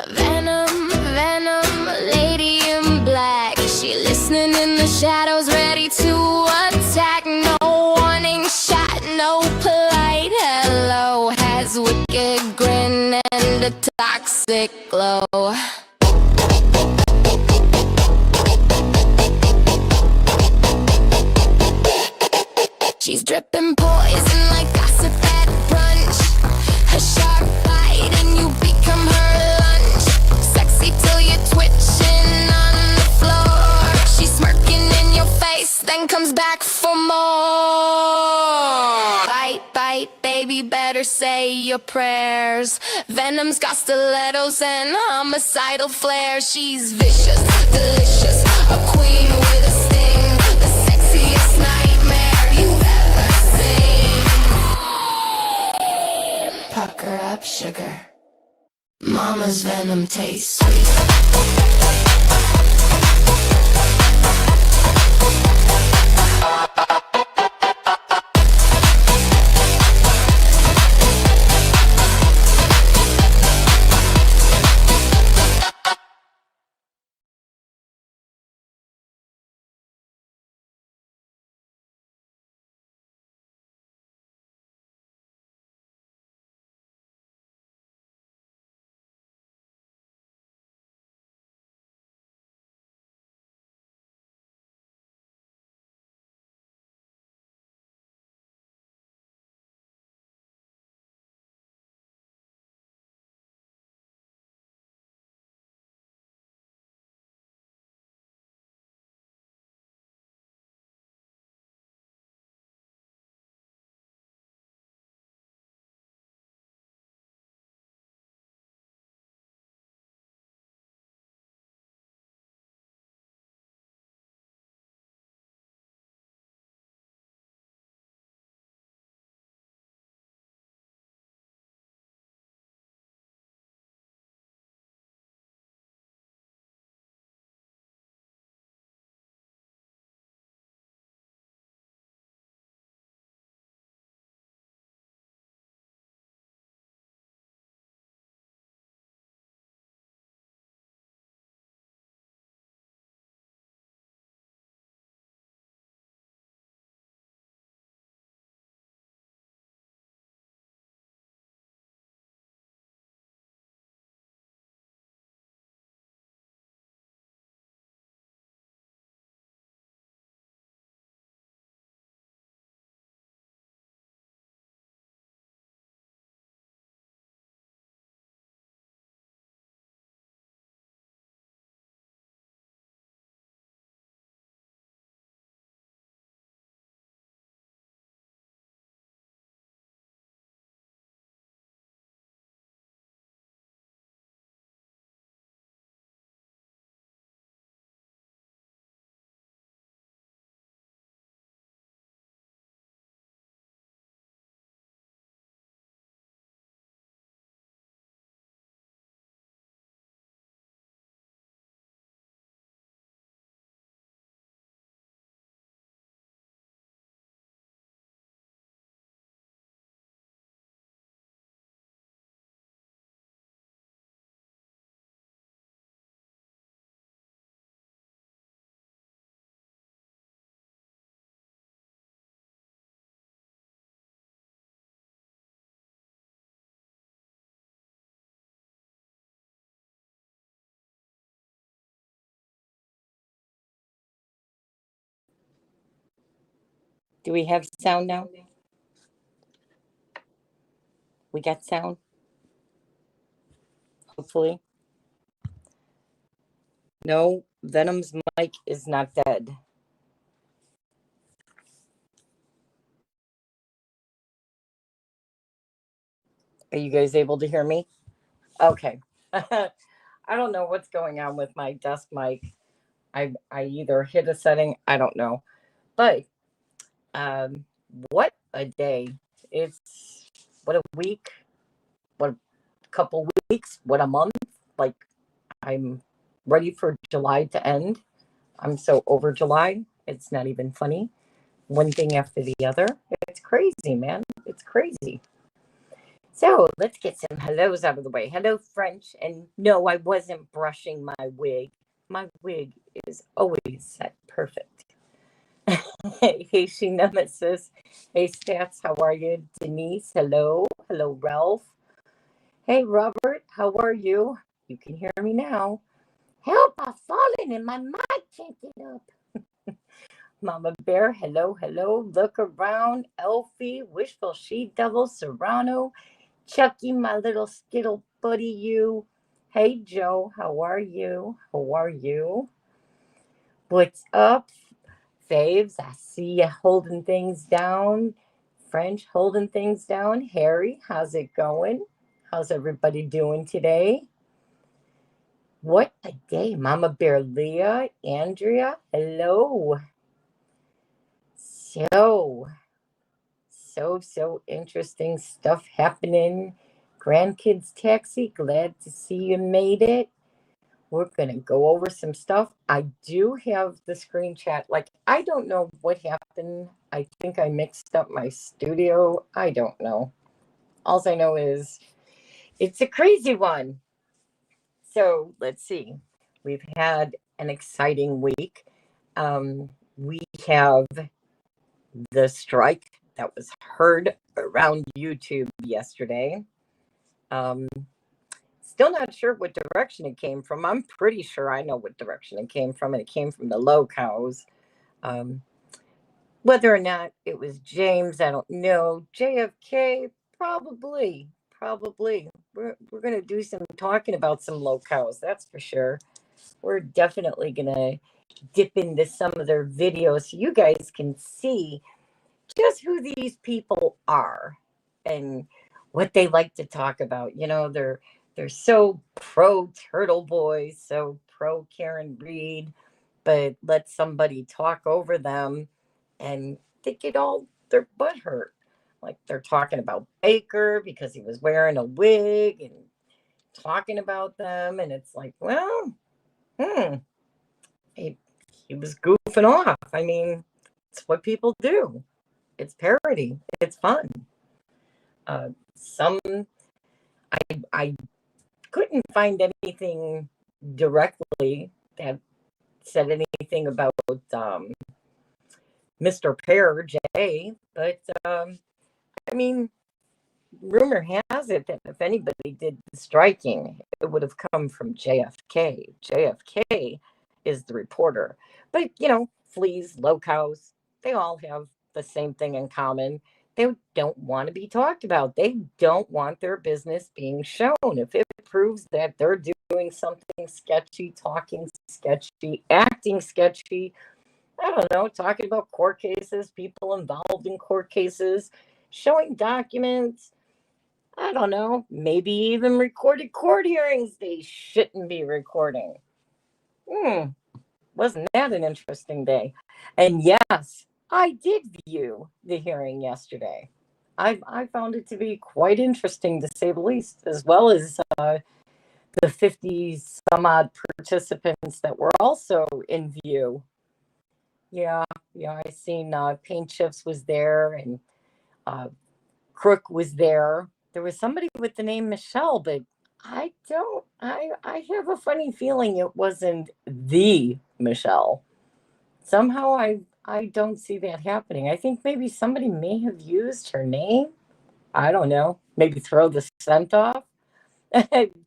Venom, venom, lady in black. She listening in the shadows, ready to attack. No warning shot, no polite hello. Has wicked grin and a toxic glow. She's dripping poison like gossip at brunch. A sharp bite and you become her lunch. Sexy till you're twitching on the floor. She's smirking in your face, then comes back for more. Bite, bite, baby, better say your prayers. Venom's got stilettos and homicidal flair. She's vicious, delicious, a queen with a sting. The sexiest nightmare you've ever seen. Pucker up, sugar. Mama's venom tastes sweet. Do we have sound now? We got sound? Hopefully. No, Venom's mic is not dead. Are you guys able to hear me? Okay. I don't know what's going on with my desk mic. I either hit a setting, I don't know. But what a day. It's what a week, what a couple weeks, what a month. Like, I'm ready for July to end. I'm so over July. It's not even funny. One thing after the other. It's crazy, man. It's crazy. So let's get some hellos out of the way. Hello, French. And no, I wasn't brushing my wig. My wig is always set perfect. Hey, she nemesis. Hey, Stats, how are you? Denise, hello. Hello, Ralph. Hey, Robert, how are you? You can hear me now. Help, I've fallen and my mic can't get up. Mama Bear, hello, hello. Look around. Elfie, Wishful She Devil, Serrano, Chucky, my little skittle buddy, you. Hey, Joe, how are you? How are you? What's up, Faves? I see you holding things down. French holding things down. Harry, how's it going? How's everybody doing today? What a day. Mama Bear Leah, Andrea, hello. So interesting stuff happening. Grandkids Taxi, glad to see you made it. We're going to go over some stuff. I do have the screen chat. Like, I don't know what happened. I think I mixed up my studio. I don't know. All I know is it's a crazy one. So let's see. We've had an exciting week. We have the strike that was heard around YouTube yesterday. Still not sure what direction it came from. I'm pretty sure I know what direction it came from, and it came from the low cows. Whether or not it was James, I don't know. JFK, probably. We're going to do some talking about some low cows, that's for sure. We're definitely going to dip into some of their videos so you guys can see just who these people are and what they like to talk about. You know, they're so pro Turtle Boy, so pro Karen Reed, but let somebody talk over them and they get all their butt hurt. Like they're talking about Baker because he was wearing a wig and talking about them. And it's like, well, he was goofing off. I mean, it's what people do. It's parody. It's fun. I couldn't find anything directly that said anything about Mr. Pear J, but I mean, rumor has it that if anybody did the striking, it would have come from JFK. JFK is the reporter, but you know, fleas, locals, they all have the same thing in common. They don't want to be talked about. They don't want their business being shown. If it proves that they're doing something sketchy, talking sketchy, acting sketchy, I don't know, talking about court cases, people involved in court cases, showing documents, I don't know, maybe even recorded court hearings they shouldn't be recording. Wasn't that an interesting day? And yes, I did view the hearing yesterday. I found it to be quite interesting, to say the least, as well as the 50 some odd participants that were also in view. Yeah, I seen Paint Chips was there, and Crook was there. There was somebody with the name Michelle, but I have a funny feeling it wasn't the Michelle. Somehow I don't see that happening. I think maybe somebody may have used her name. I don't know. Maybe throw the scent off.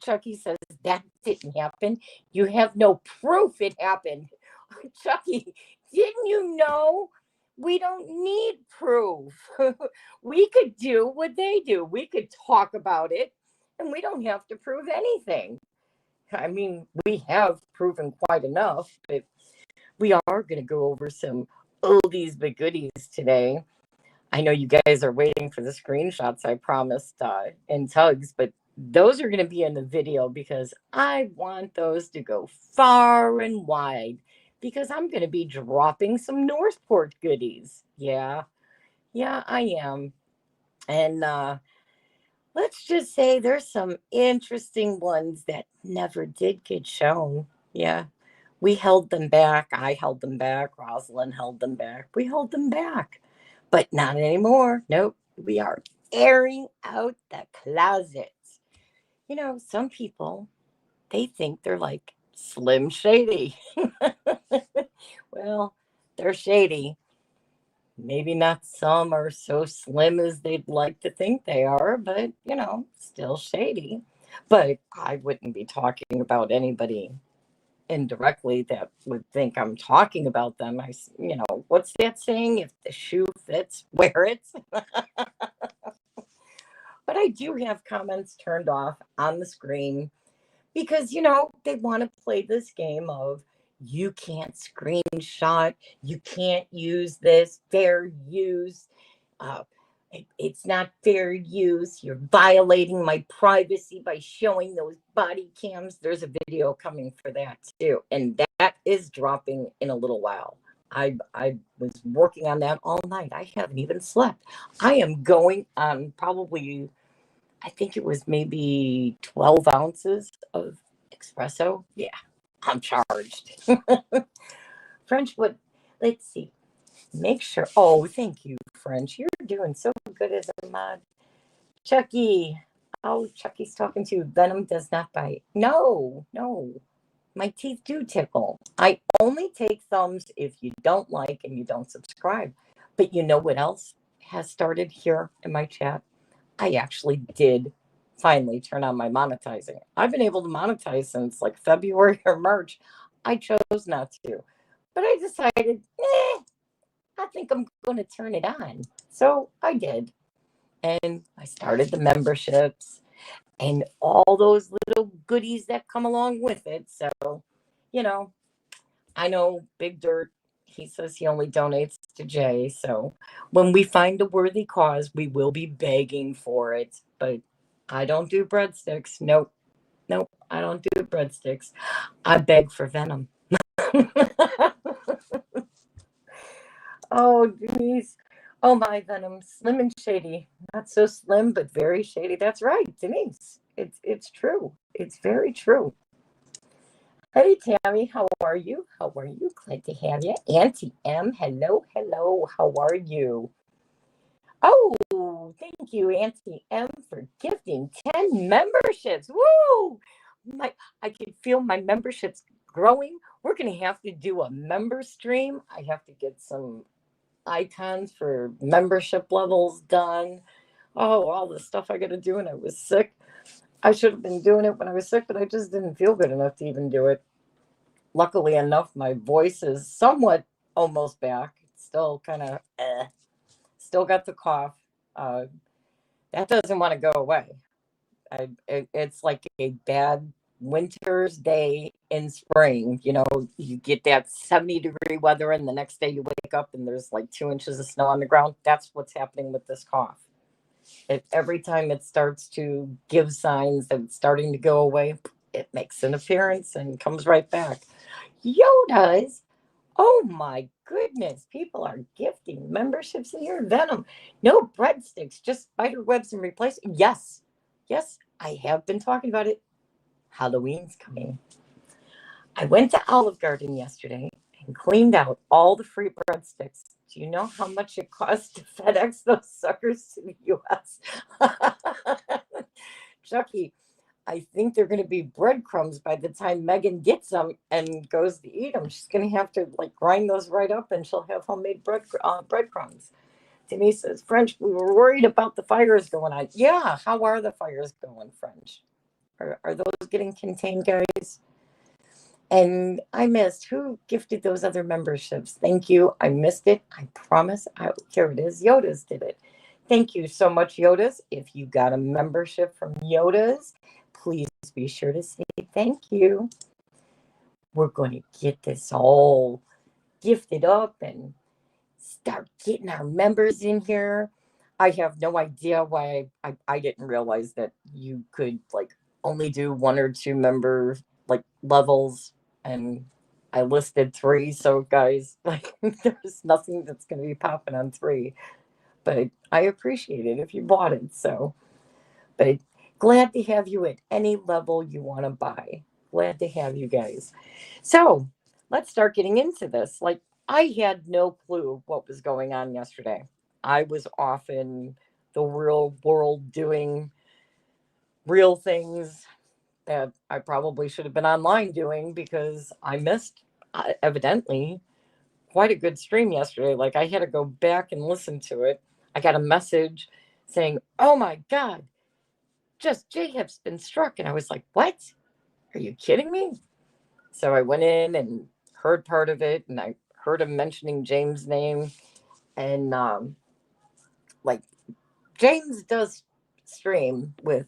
Chucky says that didn't happen. You have no proof it happened. Chucky, didn't you know? We don't need proof. We could do what they do. We could talk about it, and we don't have to prove anything. I mean, we have proven quite enough, but we are going to go over some oldies but goodies today. I know you guys are waiting for the screenshots I promised in Tugs, but those are going to be in the video because I want those to go far and wide because I'm going to be dropping some Northport goodies. Yeah, I am. And let's just say there's some interesting ones that never did get shown. Yeah, we held them back. I held them back. Rosalind held them back. We held them back, but not anymore. Nope, we are airing out the closets. Some people, they think they're like Slim Shady. Well, they're shady. Maybe not some are so slim as they'd like to think they are, but still shady. But I wouldn't be talking about anybody indirectly that would think I'm talking about them. What's that saying? If the shoe fits, wear it. But I do have comments turned off on the screen because they want to play this game of you can't screenshot, you can't use this, fair use. uh, it's not fair use, you're violating my privacy by showing those body cams. There's a video coming for that too, and that is dropping in a little while. I was working on that all night. I haven't even slept. I am going on probably, I think it was maybe 12 ounces of espresso. Yeah, I'm charged. French would, let's see, make sure. Oh, thank you, French. You're doing so good as a mod. Chucky. Oh, Chucky's talking to you. Venom does not bite. No, no. My teeth do tickle. I only take thumbs if you don't like and you don't subscribe. But you know what else has started here in my chat? I actually did finally turn on my monetizing. I've been able to monetize since like February or March. I chose not to, but I decided, I think I'm going to turn it on. So I did. And I started the memberships and all those little goodies that come along with it. So, you know, I know Big Dirt, he says he only donates to Jay. So when we find a worthy cause, we will be begging for it. But I don't do breadsticks. Nope. Nope. I don't do breadsticks. I beg for Venom. Oh, Denise. Oh, my Venom. Slim and shady. Not so slim, but very shady. That's right, Denise. It's true. It's very true. Hey, Tammy, how are you? How are you? Glad to have you. Auntie M, hello, hello. How are you? Oh, thank you, Auntie M, for gifting 10 memberships. Woo! I can feel my memberships growing. We're going to have to do a member stream. I have to get some icons for membership levels done. Oh, all the stuff I got to do when I was sick. I should have been doing it when I was sick, but I just didn't feel good enough to even do it. Luckily enough, my voice is somewhat almost back. It's still kind of, still got the cough. Uh, that doesn't want to go away. It's like a bad winter's day in spring. You get that 70-degree weather, and the next day you wake up and there's like 2 inches of snow on the ground. That's what's happening with this cough. Every time it starts to give signs that it's starting to go away, it makes an appearance and comes right back. Yoda's. Oh my goodness. People are gifting memberships in here. Venom. No breadsticks, just spider webs and replace. Yes. Yes, I have been talking about it. Halloween's coming. I went to Olive Garden yesterday and cleaned out all the free breadsticks. Do you know how much it costs to FedEx those suckers to the US? Chucky, I think they're going to be breadcrumbs by the time Megan gets them and goes to eat them. She's going to have to like grind those right up, and she'll have homemade breadcrumbs. Denise says, French, we were worried about the fires going on. Yeah, how are the fires going, French? Are those getting contained, guys? And I missed who gifted those other memberships. Thank you. I missed it. I promise. Here it is. Yoda's did it. Thank you so much, Yoda's. If you got a membership from Yoda's, please be sure to say thank you. We're going to get this all gifted up and start getting our members in here. I have no idea why I didn't realize that you could like only do 1 or 2 member like levels, and I listed 3. So guys, like there's nothing that's going to be popping on 3, but I appreciate it if you bought it. So, but glad to have you at any level you want to buy. Glad to have you guys. So let's start getting into this. Like I had no clue what was going on yesterday. I was off in the real world doing real things that I probably should have been online doing because I missed, evidently, quite a good stream yesterday. Like, I had to go back and listen to it. I got a message saying, "Oh my God, just Jacob's been struck." And I was like, "What? Are you kidding me?" So I went in and heard part of it, and I heard him mentioning James' name. And like, James does stream with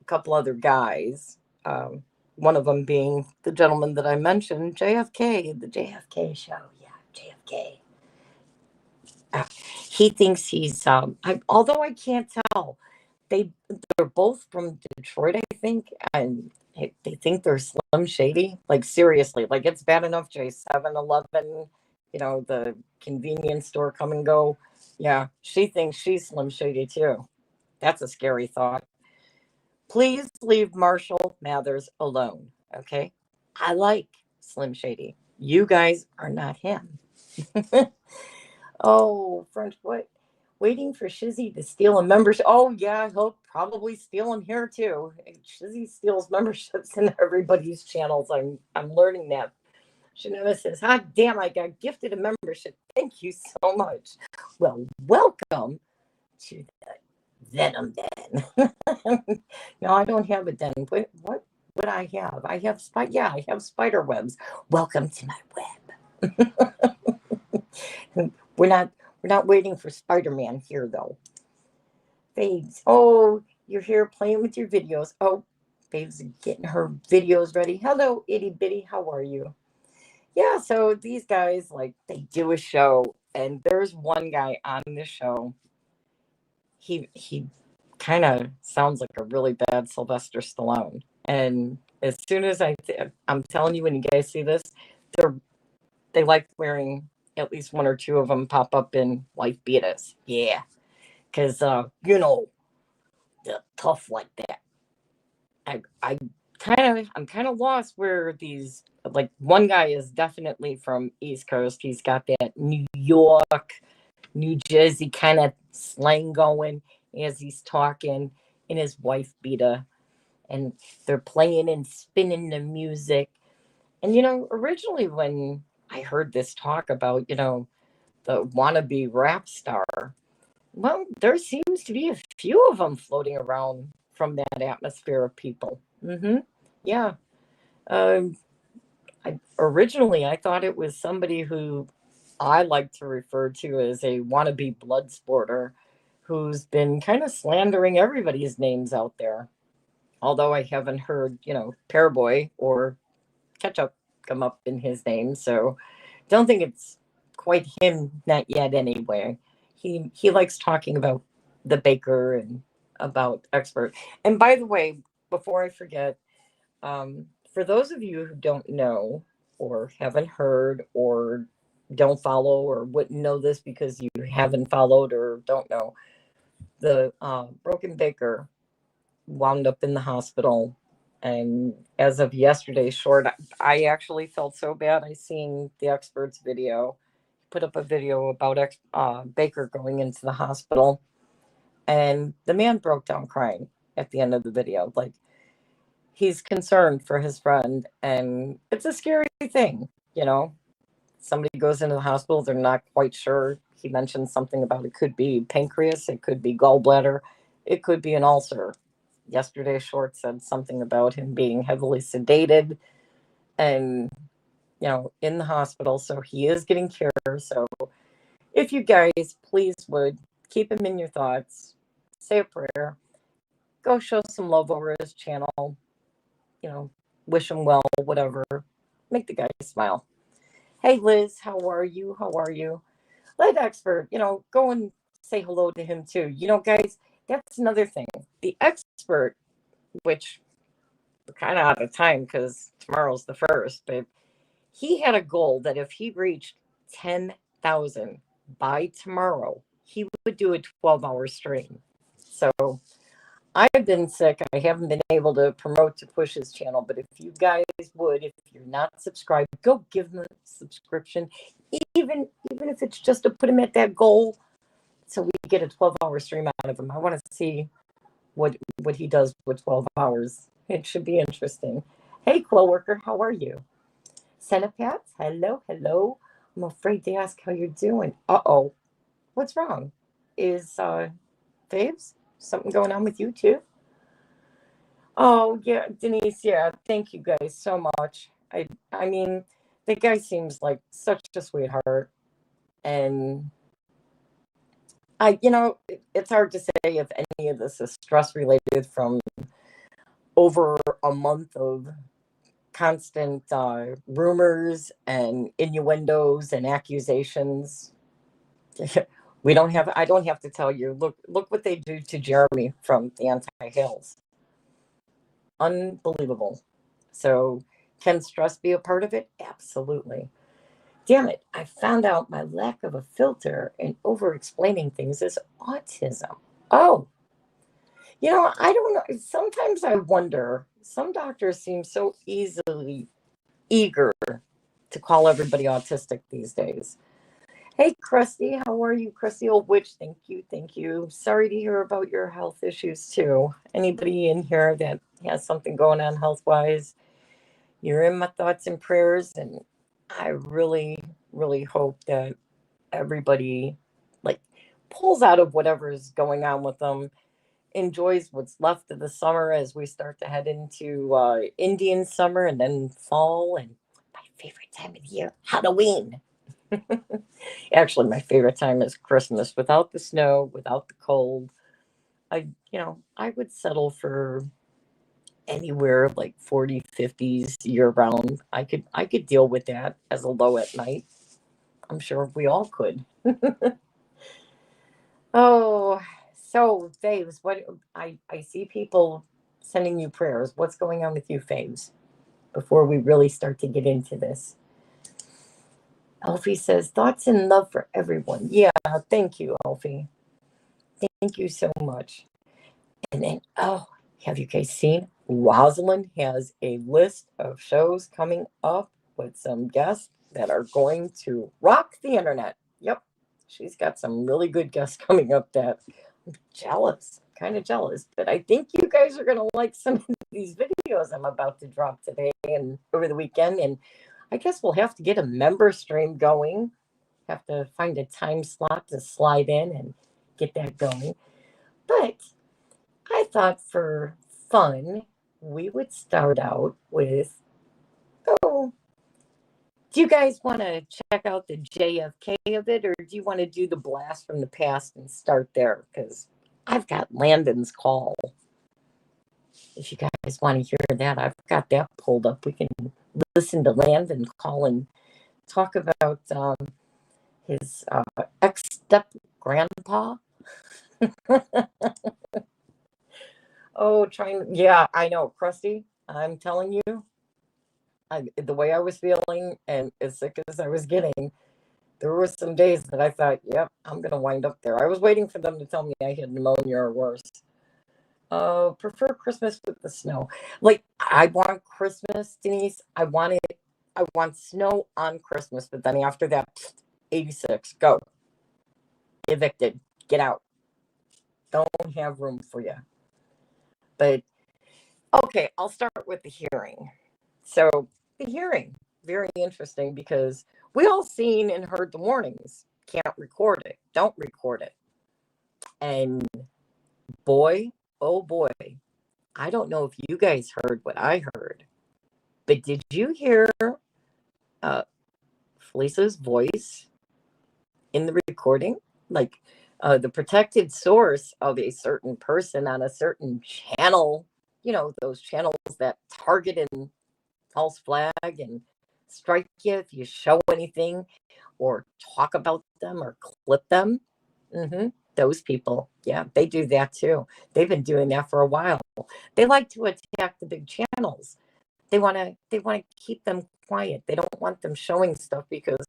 a couple other guys. One of them being the gentleman that I mentioned, JFK, the JFK show. Yeah, JFK. He thinks he's although I can't tell. they they're both from Detroit, I think, and they think they're Slim Shady. Like, seriously, like, it's bad enough J 7-Eleven, the convenience store come and go. Yeah, she thinks she's Slim Shady too. That's a scary thought. Please leave Marshall Mathers alone, okay? I like Slim Shady. You guys are not him. Oh, French, what? Waiting for Shizzy to steal a membership. Oh, yeah, he'll probably steal them here too. Shizzy steals memberships in everybody's channels. I'm learning that. Shaneva says, "Hot damn, I got gifted a membership. Thank you so much." Well, welcome to the Venom Den. No, I don't have a den. What would I have? I have spider webs. Welcome to my web. We're not we're not waiting for Spider-Man here though. Babes, oh, you're here playing with your videos. Oh, Babes getting her videos ready. Hello, itty bitty. How are you? Yeah, so these guys, like, they do a show, and there's one guy on this show. He kind of sounds like a really bad Sylvester Stallone. And as soon as I'm telling you, when you guys see this, they're they like wearing, at least one or two of them pop up in white beatas. Yeah, because they're tough like that. I'm kind of lost where these, like, one guy is definitely from East Coast. He's got that New York, New Jersey kind of slang going as he's talking in his wife beater, and they're playing and spinning the music. And originally when I heard this talk about the wannabe rap star, well, there seems to be a few of them floating around from that atmosphere of people. Yeah. Um, originally, I thought it was somebody who I like to refer to as a wannabe blood sporter who's been kind of slandering everybody's names out there. Although I haven't heard, Pairboy or Ketchup come up in his name. So don't think it's quite him, not yet anyway. He likes talking about the baker and about expert. And by the way, before I forget, for those of you who don't know or haven't heard or don't follow or wouldn't know this because you haven't followed or don't know, the broken baker wound up in the hospital. And as of yesterday, short, I actually felt so bad. I seen the expert's video. He put up a video about Baker going into the hospital, and the man broke down crying at the end of the video. Like, he's concerned for his friend, and it's a scary thing, Somebody goes into the hospital, they're not quite sure. He mentioned something about it could be pancreas, it could be gallbladder, it could be an ulcer. Yesterday, Short said something about him being heavily sedated and, in the hospital. So he is getting care. So if you guys please would keep him in your thoughts, say a prayer, go show some love over his channel, wish him well, whatever, make the guy smile. Hey, Liz, how are you? How are you? Let expert, go and say hello to him too. Guys, that's another thing. The expert, which we're kind of out of time because tomorrow's the 1st, but he had a goal that if he reached 10,000 by tomorrow, he would do a 12-hour stream. So I've been sick. I haven't been able to promote to push his channel, but if you guys would, if you're not subscribed, go give him a subscription, even if it's just to put him at that goal so we get a 12-hour stream out of him. I want to see what he does with 12 hours. It should be interesting. Hey, coworker, how are you? Senapat, hello, hello. I'm afraid to ask how you're doing. Uh-oh. What's wrong? Is Faves, something going on with you too? Oh yeah, Denise, yeah, thank you guys so much. I mean, the guy seems like such a sweetheart. And it's hard to say if any of this is stress related from over a month of constant rumors and innuendos and accusations. I don't have to tell you. Look what they do to Jeremy from the Anti-Hills. Unbelievable. So can stress be a part of it? Absolutely. Damn it, I found out my lack of a filter and over explaining things is autism. Oh, I don't know. Sometimes I wonder, some doctors seem so eager to call everybody autistic these days. Hey, Krusty, how are you, Krusty Old Witch? Thank you, thank you. Sorry to hear about your health issues, too. Anybody in here that has something going on health-wise, you're in my thoughts and prayers, and I really, really hope that everybody, like, pulls out of whatever is going on with them, enjoys what's left of the summer as we start to head into Indian summer and then fall, and my favorite time of the year, Halloween. Actually, my favorite time is Christmas, without the snow, without the cold. I would settle for anywhere like 40, 50s year round. I could deal with that as a low at night. I'm sure we all could. Oh, so Faves, I see people sending you prayers. What's going on with you, Faves? Before we really start to get into this. Alfie says, thoughts and love for everyone. Yeah, thank you, Alfie. Thank you so much. And then, have you guys seen? Rosalind has a list of shows coming up with some guests that are going to rock the internet. Yep. She's got some really good guests coming up that I'm jealous, kind of jealous. But I think you guys are going to like some of these videos I'm about to drop today and over the weekend. And I guess we'll have to get a member stream going. Have to find a time slot to slide in and get that going. But I thought for fun, we would start out with, do you guys want to check out the JFK of it, or do you want to do the blast from the past and start there? Because I've got Landon's call. If you guys want to hear that, I've got that pulled up. We can listen to Landon call and talk about his ex-step grandpa. Yeah, I know, Krusty. I'm telling you, the way I was feeling and as sick as I was getting, there were some days that I thought, yep, I'm going to wind up there. I was waiting for them to tell me I had pneumonia or worse. Prefer Christmas with the snow. Like, I want Christmas, Denise. I want snow on Christmas, but then after that, 86, go. Evicted. Get out. Don't have room for you. But, okay, I'll start with the hearing. So, the hearing, very interesting because we all seen and heard the warnings. Can't record it. Don't record it. And boy, oh boy, I don't know if you guys heard what I heard, but did you hear Felisa's voice in the recording? Like the protected source of a certain person on a certain channel, those channels that target and false flag and strike you if you show anything or talk about them or clip them. Those people, yeah, they do that too. They've been doing that for a while. They like to attack the big channels. They want to keep them quiet. They don't want them showing stuff because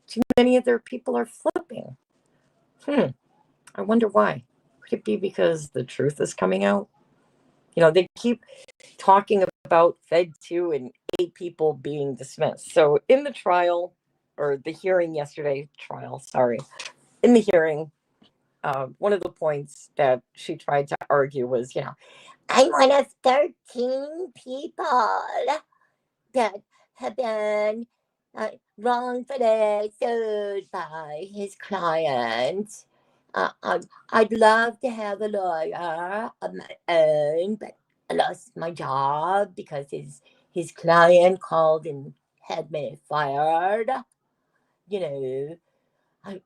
too many of their people are flipping. I wonder why. Could it be because the truth is coming out? They keep talking about Fed 2 and 8 people being dismissed. So in the trial, or the hearing yesterday, in the hearing, one of the points that she tried to argue was, I'm one of 13 people that have been wrongfully sued by his client. I'd love to have a lawyer of my own, but I lost my job because his client called and had me fired. You know,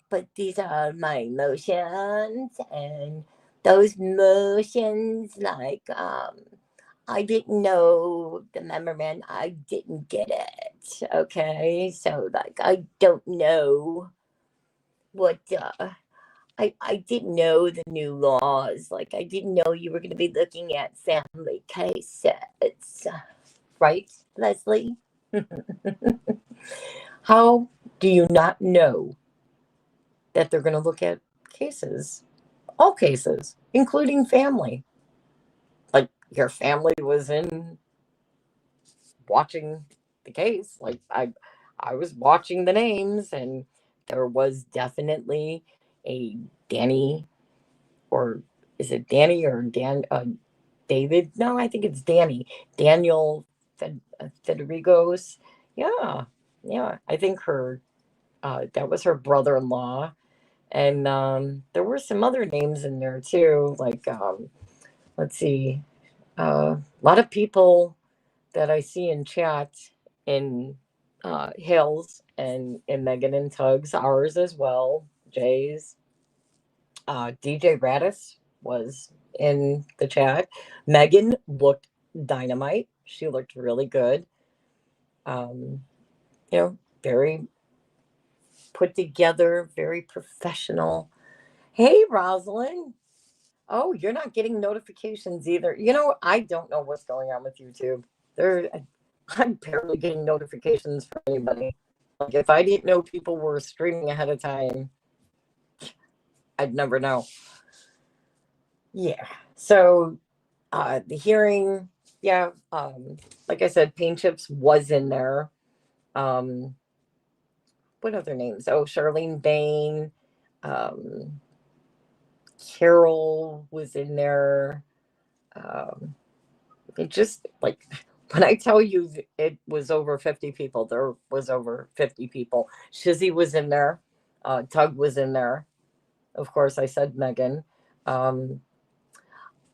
but these are my motions, and those motions, like, I didn't know the memorandum. I didn't get it. Okay, so like I don't know what. I didn't know the new laws. Like I didn't know you were going to be looking at family cases, right, Leslie? How do you not know that they're going to look at cases, all cases, including family? Like your family was in watching the case. Like I was watching the names, and there was definitely a Danny, or is it Danny or David? No, I think it's Danny. Daniel Federigos. Yeah, yeah. I think that was her brother-in-law, and there were some other names in there too. Like let's see, a lot of people that I see in chat in Hales and Megan and Tugs, ours as well, Jay's. DJ Radis was in the chat. Megan looked dynamite. She looked really good. Um, very put together, very professional. Hey, Rosalind. Oh, you're not getting notifications either. I don't know what's going on with YouTube. I'm barely getting notifications from anybody. Like if I didn't know people were streaming ahead of time, I'd never know. Yeah. So the hearing, yeah, like I said, Paint Chips was in there. What other names? Oh, Charlene Bain, um, Carol was in there. It just like when I tell you it was over 50 people, there was over 50 people. Shizzy was in there. Tug was in there. Of course, I said Megan. Um,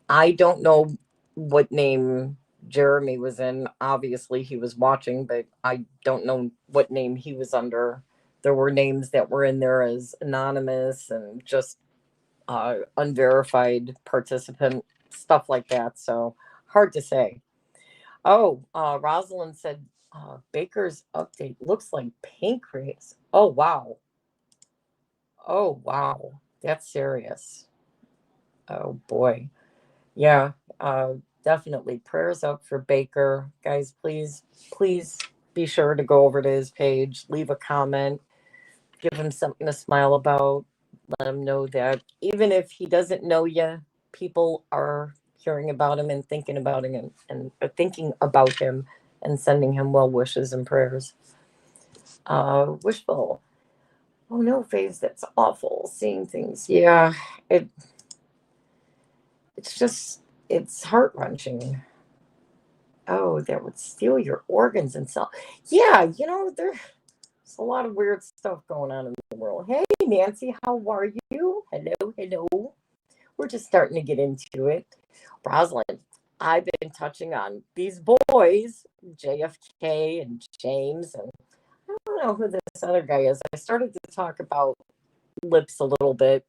I don't know what name Jeremy was in. Obviously, he was watching, but I don't know what name he was under. There were names that were in there as anonymous and just unverified participant, stuff like that. So hard to say. Oh, Rosalind said Baker's update looks like pancreas. Oh, wow. Oh, wow. That's serious. Oh, boy. Yeah, definitely. Prayers up for Baker. Guys, please be sure to go over to his page, leave a comment, give him something to smile about, let him know that even if he doesn't know you, people are hearing about him and thinking about him and thinking about him and sending him well wishes and prayers. Wishful. Oh no, Faves, that's awful. Seeing things. Yeah, it's just it's heart wrenching. Oh, that would steal your organs and sell. Yeah, there's a lot of weird stuff going on in the world. Hey, Nancy, how are you? Hello, hello. We're just starting to get into it. Rosalind, I've been touching on these boys, JFK and James, and I don't know who this other guy is. I started to talk about Lips a little bit.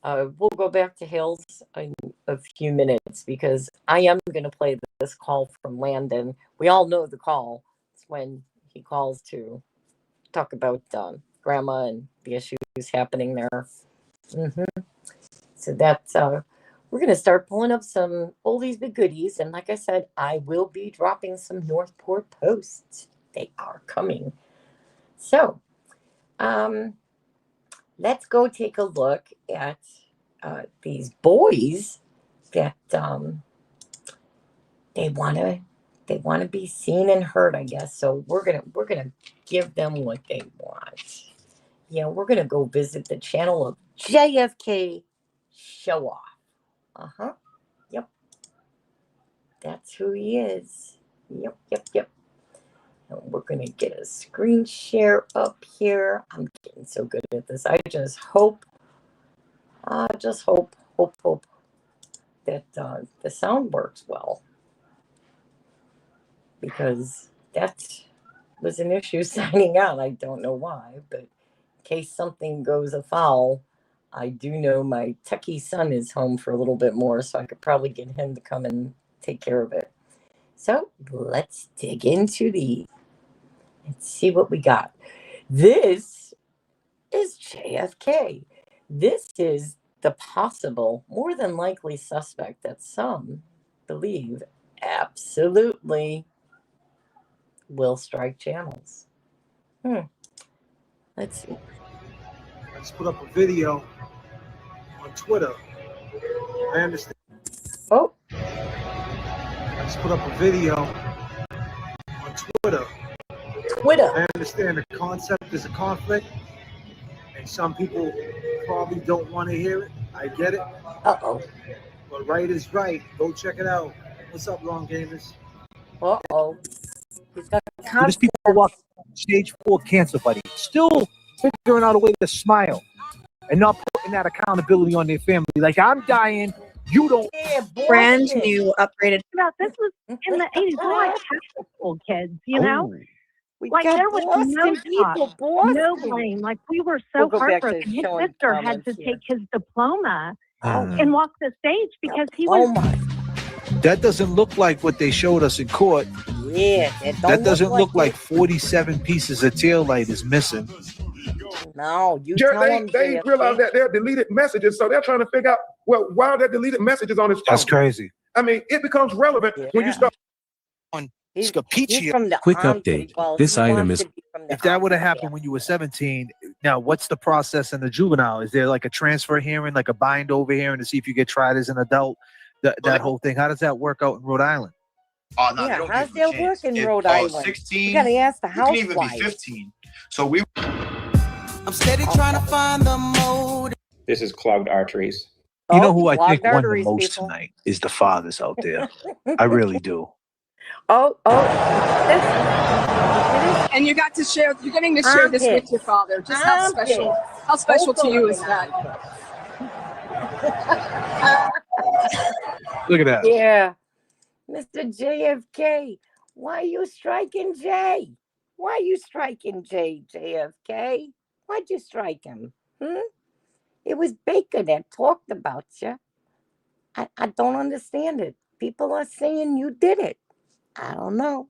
We'll go back to Hales in a few minutes because I am going to play this call from Landon. We all know the call. It's when he calls to talk about grandma and the issues happening there. Mm-hmm. So that's we're going to start pulling up some oldies but goodies. And like I said, I will be dropping some Northport posts. They are coming. So let's go take a look at these boys that they want to be seen and heard, I guess. So we're gonna give them what they want. Yeah, we're gonna go visit the channel of JFK show off. Yep. That's who he is. Yep. And we're going to get a screen share up here. I'm getting so good at this. I just hope that the sound works well, because that was an issue signing out. I don't know why, but in case something goes afoul, I do know my techie son is home for a little bit more, so I could probably get him to come and take care of it. So let's dig into and see what we got. This is JFK. This is the possible, more than likely suspect that some believe absolutely will strike channels. Let's see. I just put up a video on Twitter. I understand. Oh. I just put up a video on Twitter. I understand the concept is a conflict, and some people probably don't want to hear it. I get it. Uh-oh. But right is right. Go check it out. What's up, Long Gamers? Uh-oh. He's got There's people walking stage 4 cancer, buddy, still figuring out a way to smile and not putting that accountability on their family. Like, I'm dying, you don't. Brand new upgraded. Yeah, this was in the 80s. We're like Catholic school kids, you know? Like, got there was no people, talk, no blame. Like, we were so heartbroken. His sister had to take his diploma and walk the stage because he was... That doesn't look like what they showed us in court. Yeah, that doesn't look like 47 pieces of tail light is missing. No, they realize that they're deleted messages, so they're trying to figure out, well, why are there deleted messages on his phone? That's crazy. I mean, it becomes relevant when you start on Quick update. This item is. If that would have happened when you were 17, now what's the process in the juvenile? Is there like a transfer hearing, like a bind over hearing to see if you get tried as an adult? That whole thing. How does that work out in Rhode Island? Oh no, yeah, how's that work in Rhode Island? 16. You gotta ask the housewife. You can even be 15. So we. I'm steady trying to find the mode. This is clogged arteries. You know who I think won the most tonight is the fathers out there. I really do. And you got to share. You're getting to share this with your father. Just how special to you is that? Look at that. Yeah. Mr. JFK, why are you striking Jay? Why are you striking Jay, JFK? Why'd you strike him? It was Baker that talked about you. I don't understand it. People are saying you did it. I don't know.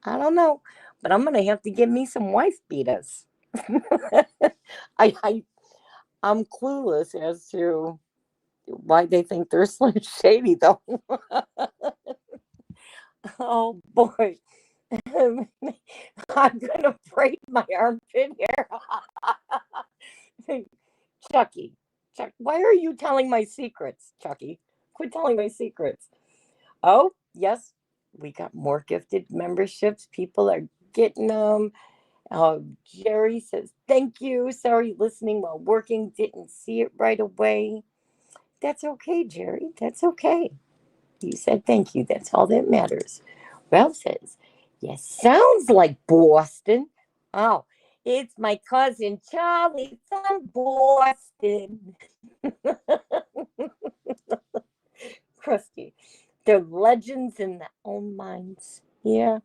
But I'm going to have to give me some wife beaters. I'm clueless as to why they think they're Slim Shady, though. Oh, boy. I'm going to braid my armpit hair. Chucky, why are you telling my secrets, Chucky? Quit telling my secrets. Oh, yes, we got more gifted memberships. People are getting them. Jerry says, thank you. Sorry, listening while working. Didn't see it right away. That's okay, Jerry. That's okay. You said thank you. That's all that matters. Ralph says, yes, sounds like Boston. Oh, it's my cousin Charlie from Boston. Krusty, they're legends in their own minds. Yeah.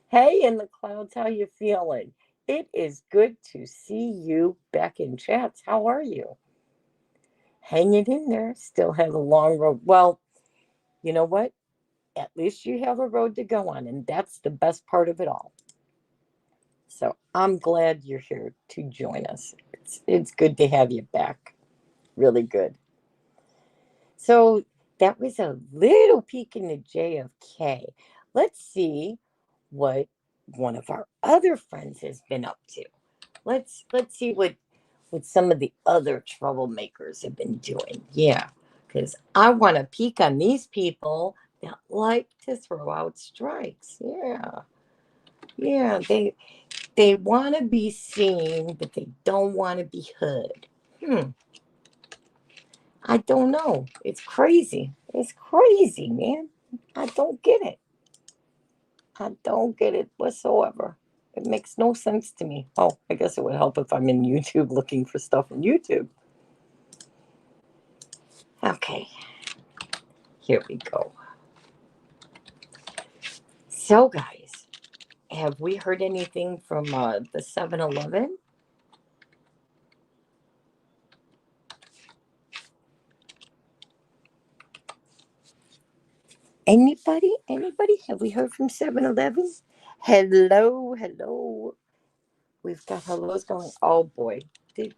Hey, in the clouds, how you feeling? It is good to see you back in chats. How are you? Hanging in there. Still have a long road. Well, you know what? At least you have a road to go on, and that's the best part of it all. So I'm glad you're here to join us. It's good to have you back. Really good. So that was a little peek into JFK. Let's see what one of our other friends has been up to. Let's see what some of the other troublemakers have been doing. Yeah, because I want to peek on these people that like to throw out strikes. Yeah, they want to be seen, but they don't want to be heard. I don't know. It's crazy. It's crazy, man. I don't get it. I don't get it whatsoever. It makes no sense to me. Oh, I guess it would help if I'm in YouTube looking for stuff in YouTube. Okay. Here we go. So, guys, have we heard anything from the 7-Eleven? Anybody? Have we heard from 7-Eleven? Hello. We've got hellos going. Oh boy. Did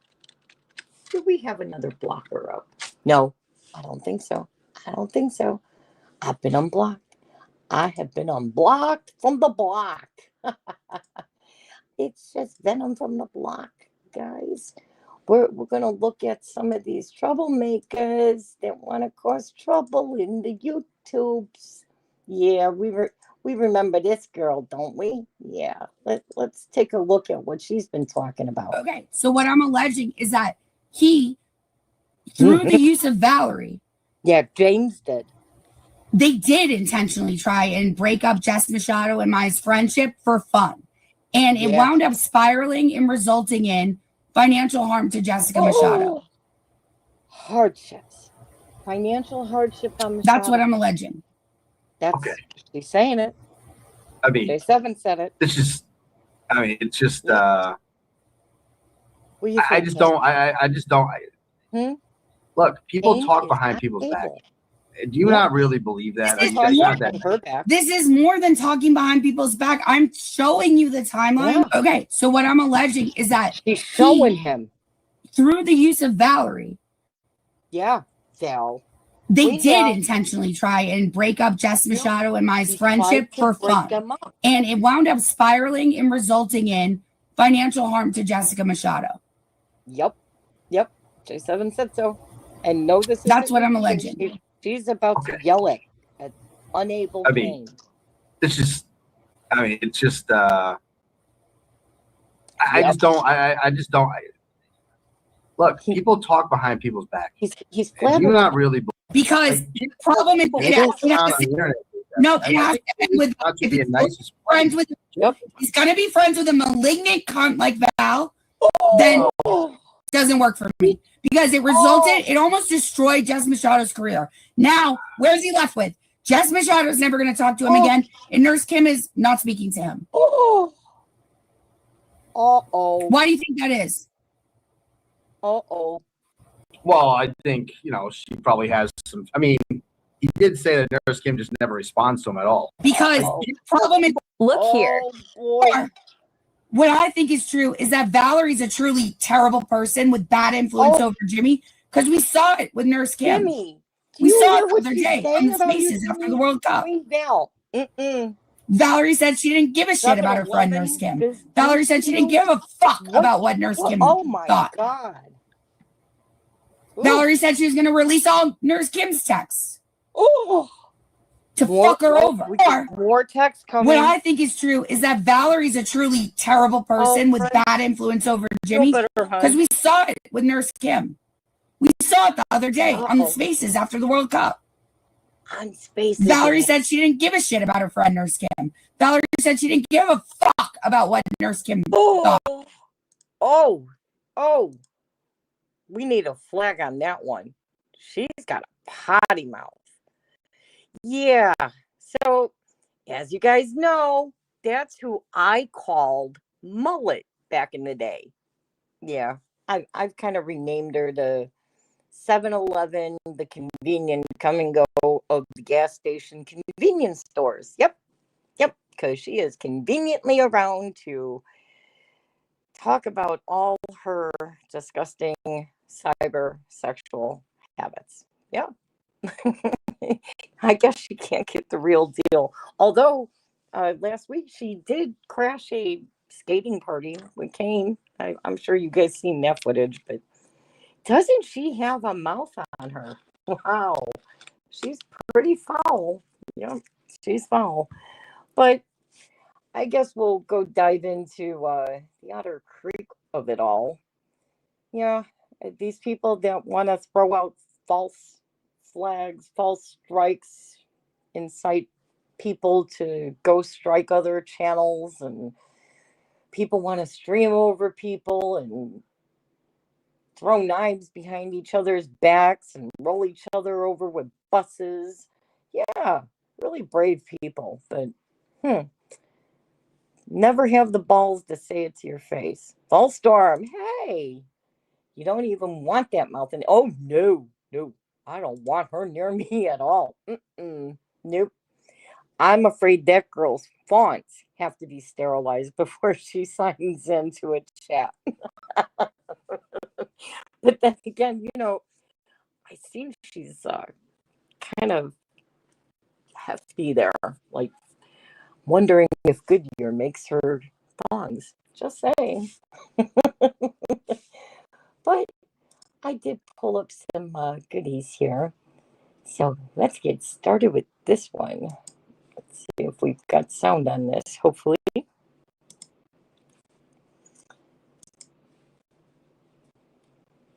we have another blocker up? No, I don't think so. I've been unblocked. I have been unblocked from the block. It's just venom from the block, guys. We're going to look at some of these troublemakers that want to cause trouble in the YouTubes. Yeah, we remember this girl, don't we? Yeah. Let's take a look at what she's been talking about. Okay, so what I'm alleging is that he, through the use of Valerie, yeah, James did. They did intentionally try and break up Jess Machado and my friendship for fun. And it wound up spiraling and resulting in financial harm to Jessica Machado. Hardships. Financial hardship on Machado. That's what I'm alleging. That's okay. She's saying it. I mean, J7 said it. It's just, it's just, I just don't. Look, people talk behind people's back. Do you not really believe that? This is more than talking behind people's back. I'm showing you the timeline. Yeah. Okay, so what I'm alleging is that she's showing him through the use of Valerie. Yeah, Val. They did intentionally try and break up Jess Machado and my friendship for fun. And it wound up spiraling and resulting in financial harm to Jessica Machado. Yep. J7 said so. And no, that's what I'm alleging. She's about to yell at unable pain. It's just, it's just, I just don't. Look, people talk behind people's back. He's do you not really because the problem is it has to end with friends with. Yep. He's gonna be friends with a malignant cunt like Val. Then it doesn't work for me because it resulted. It almost destroyed Jess Machado's career. Now, where's he left with? Jess Machado's never going to talk to him again, and Nurse Kim is not speaking to him. Why do you think that is? Well, I think, she probably has some. He did say that Nurse Kim just never responds to him at all. Because the problem is, look here. Boy. What I think is true is that Valerie's a truly terrible person with bad influence over Jimmy, because we saw it with Nurse Kim. Jimmy. We saw it the other day on the Spaces after the World Cup. Valerie said she didn't give a shit about her friend Nurse Kim. Valerie said she didn't give a fuck about what Nurse Kim thought. Oh my God. Valerie said she was going to release all Nurse Kim's texts. To More, fuck her over. More text coming. What I think is true is that Valerie's a truly terrible person with bad influence over Jimmy, because we saw it with Nurse Kim. We saw it the other day on the Spaces after the World Cup. On Spaces. Valerie said she didn't give a shit about her friend Nurse Kim. Valerie said she didn't give a fuck about what Nurse Kim thought. We need a flag on that one. She's got a potty mouth. Yeah. So, as you guys know, that's who I called Mullet back in the day. Yeah. I've kind of renamed her the 7-Eleven, the convenient come and go of the gas station convenience stores. Yep. Because she is conveniently around to talk about all her disgusting cyber sexual habits. Yeah. I guess she can't get the real deal. Although last week she did crash a skating party with Kane. I'm sure you guys seen that footage, but doesn't she have a mouth on her? Wow. She's pretty foul. Yeah, she's foul. But I guess we'll go dive into the Otter Creek of it all. Yeah, these people that want to throw out false flags, false strikes, incite people to go strike other channels, and people want to stream over people and throw knives behind each other's backs and roll each other over with buses. Yeah, really brave people, but never have the balls to say it to your face. Volstorm, hey, you don't even want that mouth. And oh, no, I don't want her near me at all. Nope. I'm afraid that girl's fonts have to be sterilized before she signs into a chat. But then again, I see she's kind of hefty there, like wondering if Goodyear makes her thongs. Just saying. But I did pull up some goodies here. So let's get started with this one. Let's see if we've got sound on this, hopefully.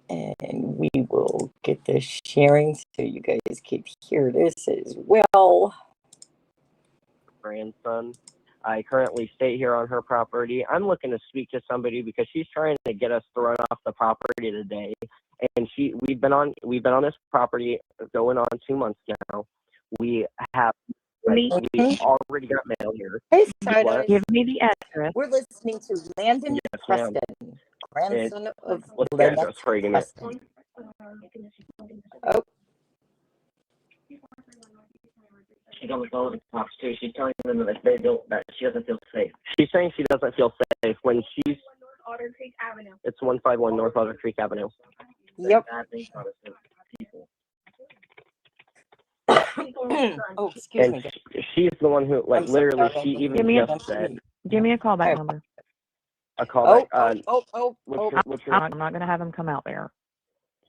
And we will get this sharing so you guys can hear this as well. Grandson. I currently stay here on her property. I'm looking to speak to somebody because she's trying to get us thrown off the property today. And we've been on this property going on 2 months now. We already got mail here. Hey, Side. Give me the address. We're listening to Landon Preston, grandson of what's the address for you, Preston. Oh. She's on the phone with the cops too. She's telling them that that she doesn't feel safe. She's saying she doesn't feel safe when she's. Otter Creek Avenue. It's 151 North Otter Creek Avenue. Yep. Oh, excuse me. She's the one who, literally, she even just said. Give me a callback number. A callback. I'm not going to have him come out there.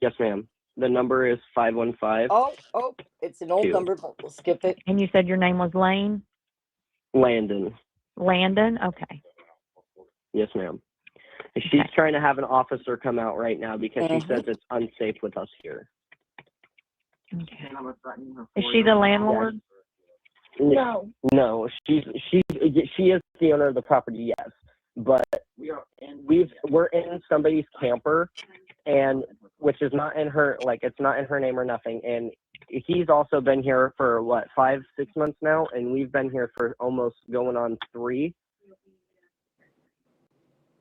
Yes, ma'am. The number is 515. Oh, it's an old number, but we'll skip it. And you said your name was Lane? Landon. Landon? Okay. Yes, ma'am. She's trying to have an officer come out right now because she says it's unsafe with us here. Okay. Is she the landlord? No. No, she is the owner of the property, yes. But we're in somebody's camper, and which is not in her, it's not in her name or nothing. And he's also been here for 5-6 months now, and we've been here for almost going on 3.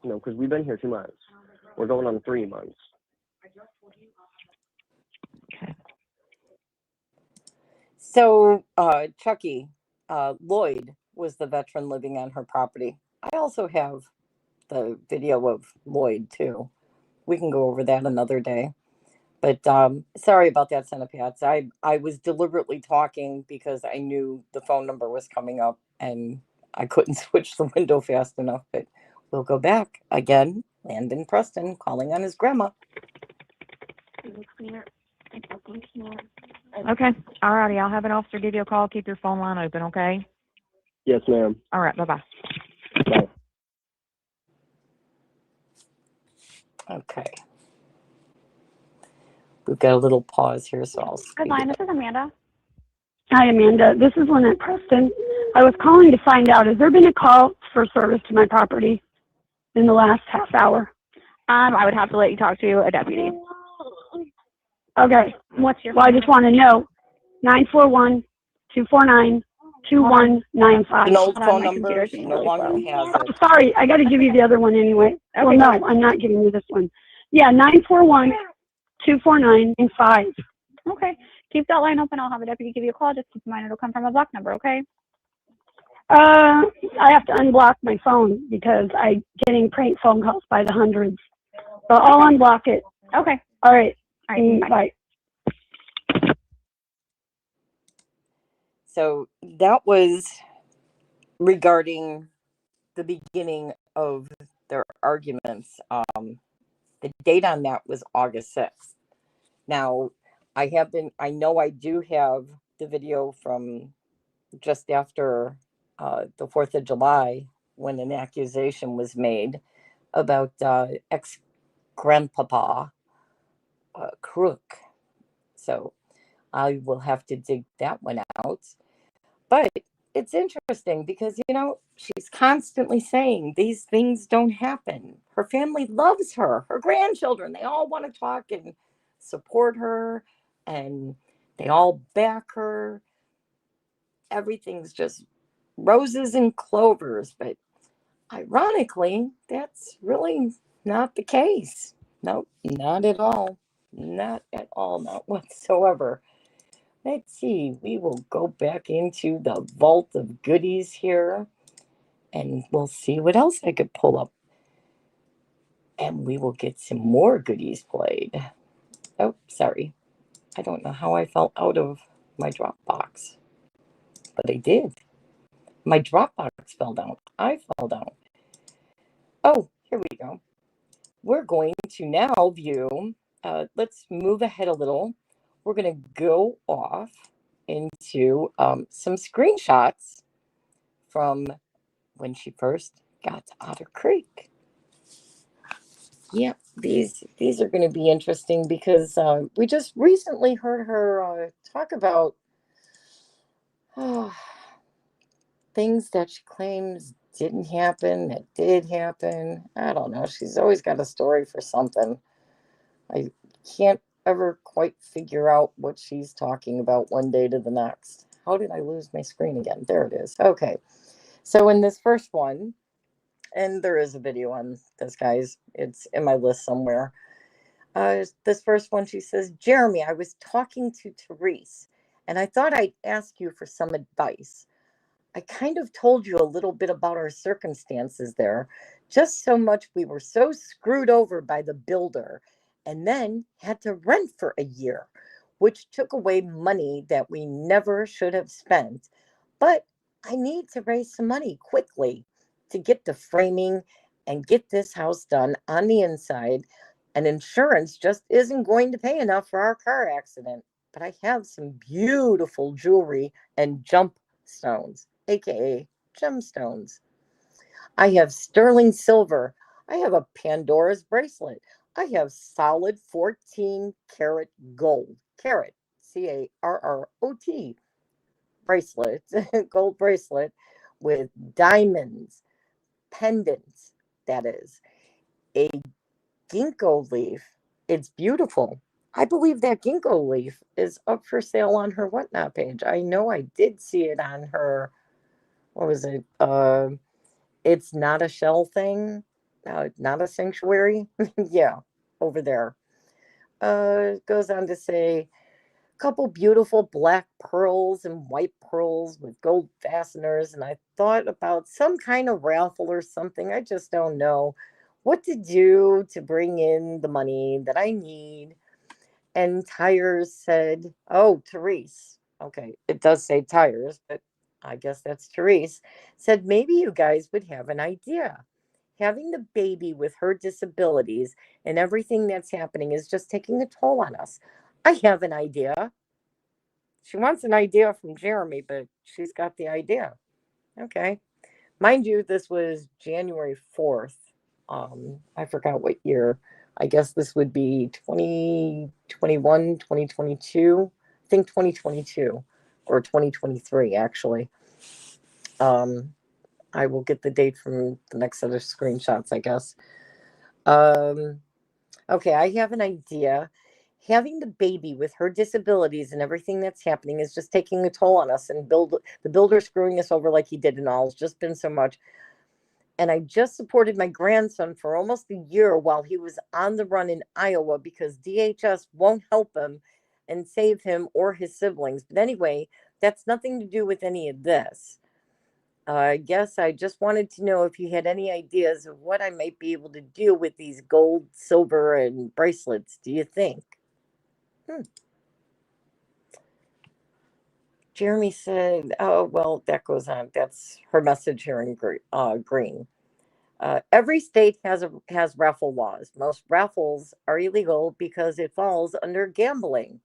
No, because we've been here 2 months. We're going on 3 months. Okay. So, Chucky, Lloyd was the veteran living on her property. I also have the video of Lloyd, too. We can go over that another day. But sorry about that, Centipats. I was deliberately talking because I knew the phone number was coming up, and I couldn't switch the window fast enough. But we'll go back. Again, Landon Preston calling on his grandma. Okay. All righty. I'll have an officer give you a call. Keep your phone line open, okay? Yes, ma'am. All right. Bye-bye. Bye. Okay. We've got a little pause here, so I'll... Good line. This is Amanda. Hi, Amanda. This is Lynette Preston. I was calling to find out, has there been a call for service to my property in the last half hour? I would have to let you talk to a deputy. Okay. What's your I just want to know. 941-249-2195. An old phone number. She no longer has it. Oh, sorry, I got to give you the other one anyway. Okay, well, no, I'm not giving you this one. Yeah, 941-249-5. Okay. Keep that line open. I'll have a deputy give you a call. Just keep in mind it'll come from a block number, okay? I have to unblock my phone because I'm getting prank phone calls by the hundreds. So I'll unblock it. Okay. All right. All right. Bye. So that was regarding the beginning of their arguments. The date on that was August 6th. Now, I know I do have the video from just after the 4th of July when an accusation was made about ex-grandpapa Crook. So I will have to dig that one out. But it's interesting because, she's constantly saying these things don't happen. Her family loves her, her grandchildren. They all want to talk and support her, and they all back her. Everything's just roses and clovers. But ironically, that's really not the case. Nope, not at all. Not at all, not whatsoever. Let's see, we will go back into the vault of goodies here, and we'll see what else I could pull up. And we will get some more goodies played. Oh, sorry. I don't know how I fell out of my Dropbox, but I did. My Dropbox fell down. I fell down. Oh, here we go. We're going to now view, let's move ahead a little. We're going to go off into some screenshots from when she first got to Otter Creek. Yeah, these are going to be interesting because we just recently heard her talk about things that she claims didn't happen, that did happen. I don't know. She's always got a story for something. I can't ever quite figure out what she's talking about one day to the next. How did I lose my screen again? There it is. Okay. So in this first one, and there is a video on this, guys. It's in my list somewhere. This first one, she says, Jeremy, I was talking to Therese, and I thought I'd ask you for some advice. I kind of told you a little bit about our circumstances there, just so much we were so screwed over by the builder, and then had to rent for a year, which took away money that we never should have spent. But I need to raise some money quickly to get the framing and get this house done on the inside. And insurance just isn't going to pay enough for our car accident. But I have some beautiful jewelry and jump stones, aka gemstones. I have sterling silver. I have a Pandora's bracelet. I have solid 14 karat gold. Carat, CARROT bracelet, gold bracelet with diamonds, pendants, that is. A ginkgo leaf. It's beautiful. I believe that ginkgo leaf is up for sale on her whatnot page. I know I did see it on her, what was it? It's not a shell thing. Not a sanctuary. Yeah, over there. It goes on to say, couple beautiful black pearls and white pearls with gold fasteners, and I thought about some kind of raffle or something. I just don't know what to do to bring in the money that I need. And Tires said, oh, Therese. Okay, it does say Tires, but I guess that's Therese. Said maybe you guys would have an idea. Having the baby with her disabilities and everything that's happening is just taking a toll on us. I have an idea. She wants an idea from Jeremy, but she's got the idea. Okay. Mind you, this was January 4th. I forgot what year. I guess this would be 2021, 2022. I think 2022 or 2023, actually. I will get the date from the next set of screenshots, I guess. Okay, I have an idea. Having the baby with her disabilities and everything that's happening is just taking a toll on us, and the builder screwing us over like he did and all. It's just been so much. And I just supported my grandson for almost a year while he was on the run in Iowa because DHS won't help him and save him or his siblings. But anyway, that's nothing to do with any of this. I guess I just wanted to know if you had any ideas of what I might be able to do with these gold, silver, and bracelets. Do you think? Jeremy said, oh, well, that goes on. That's her message here in green. Every state has raffle laws. Most raffles are illegal because it falls under gambling.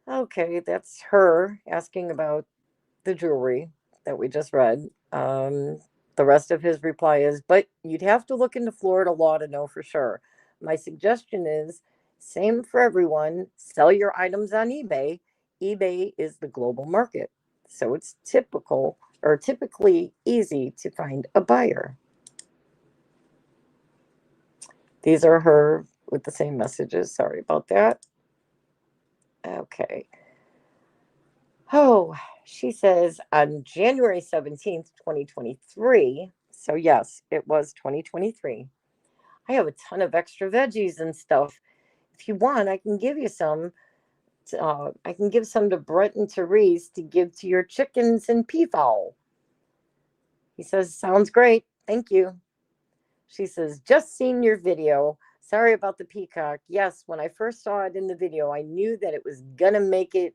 Okay, that's her asking about the jewelry that we just read. The rest of his reply is, but you'd have to look into Florida law to know for sure. My suggestion is Same for everyone. Sell your items on eBay. eBay is the global market, so it's typically easy to find a buyer. These are her with the same messages. Sorry about that. Okay. Oh, she says on January 17th, 2023. So yes, it was 2023. I have a ton of extra veggies and stuff. If you want, I can give you some. I can give some to Brett and Therese to give to your chickens and peafowl. He says, sounds great. Thank you. She says, just seen your video. Sorry about the peacock. Yes, when I first saw it in the video, I knew that it was gonna make it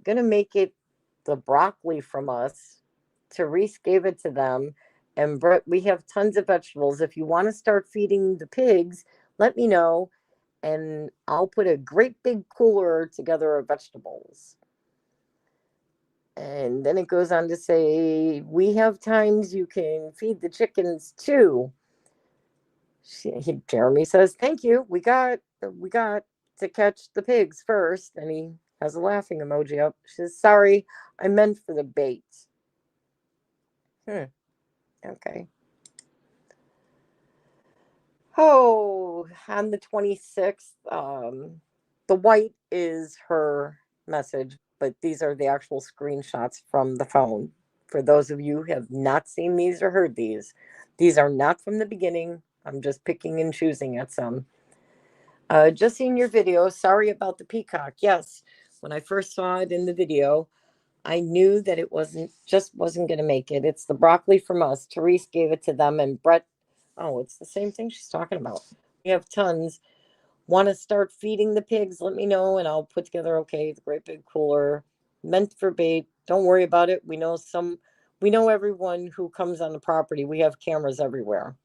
the broccoli from us. Therese gave it to them. And Brett, we have tons of vegetables. If you want to start feeding the pigs, let me know. And I'll put a great big cooler together of vegetables. And then it goes on to say, we have times you can feed the chickens too. Jeremy says, thank you. We got to catch the pigs first. And he has a laughing emoji up. She says, sorry, I meant for the bait. Okay. Oh, on the 26th, the white is her message, but these are the actual screenshots from the phone. For those of you who have not seen these or heard these are not from the beginning. I'm just picking and choosing at some. Just seen your video. Sorry about the peacock. Yes, when I first saw it in the video, I knew that it wasn't going to make it. It's the broccoli from us. Therese gave it to them, and Brett. Oh, it's the same thing she's talking about. We have tons. Want to start feeding the pigs? Let me know, and I'll put together. Okay, the great big cooler meant for bait. Don't worry about it. We know everyone who comes on the property. We have cameras everywhere.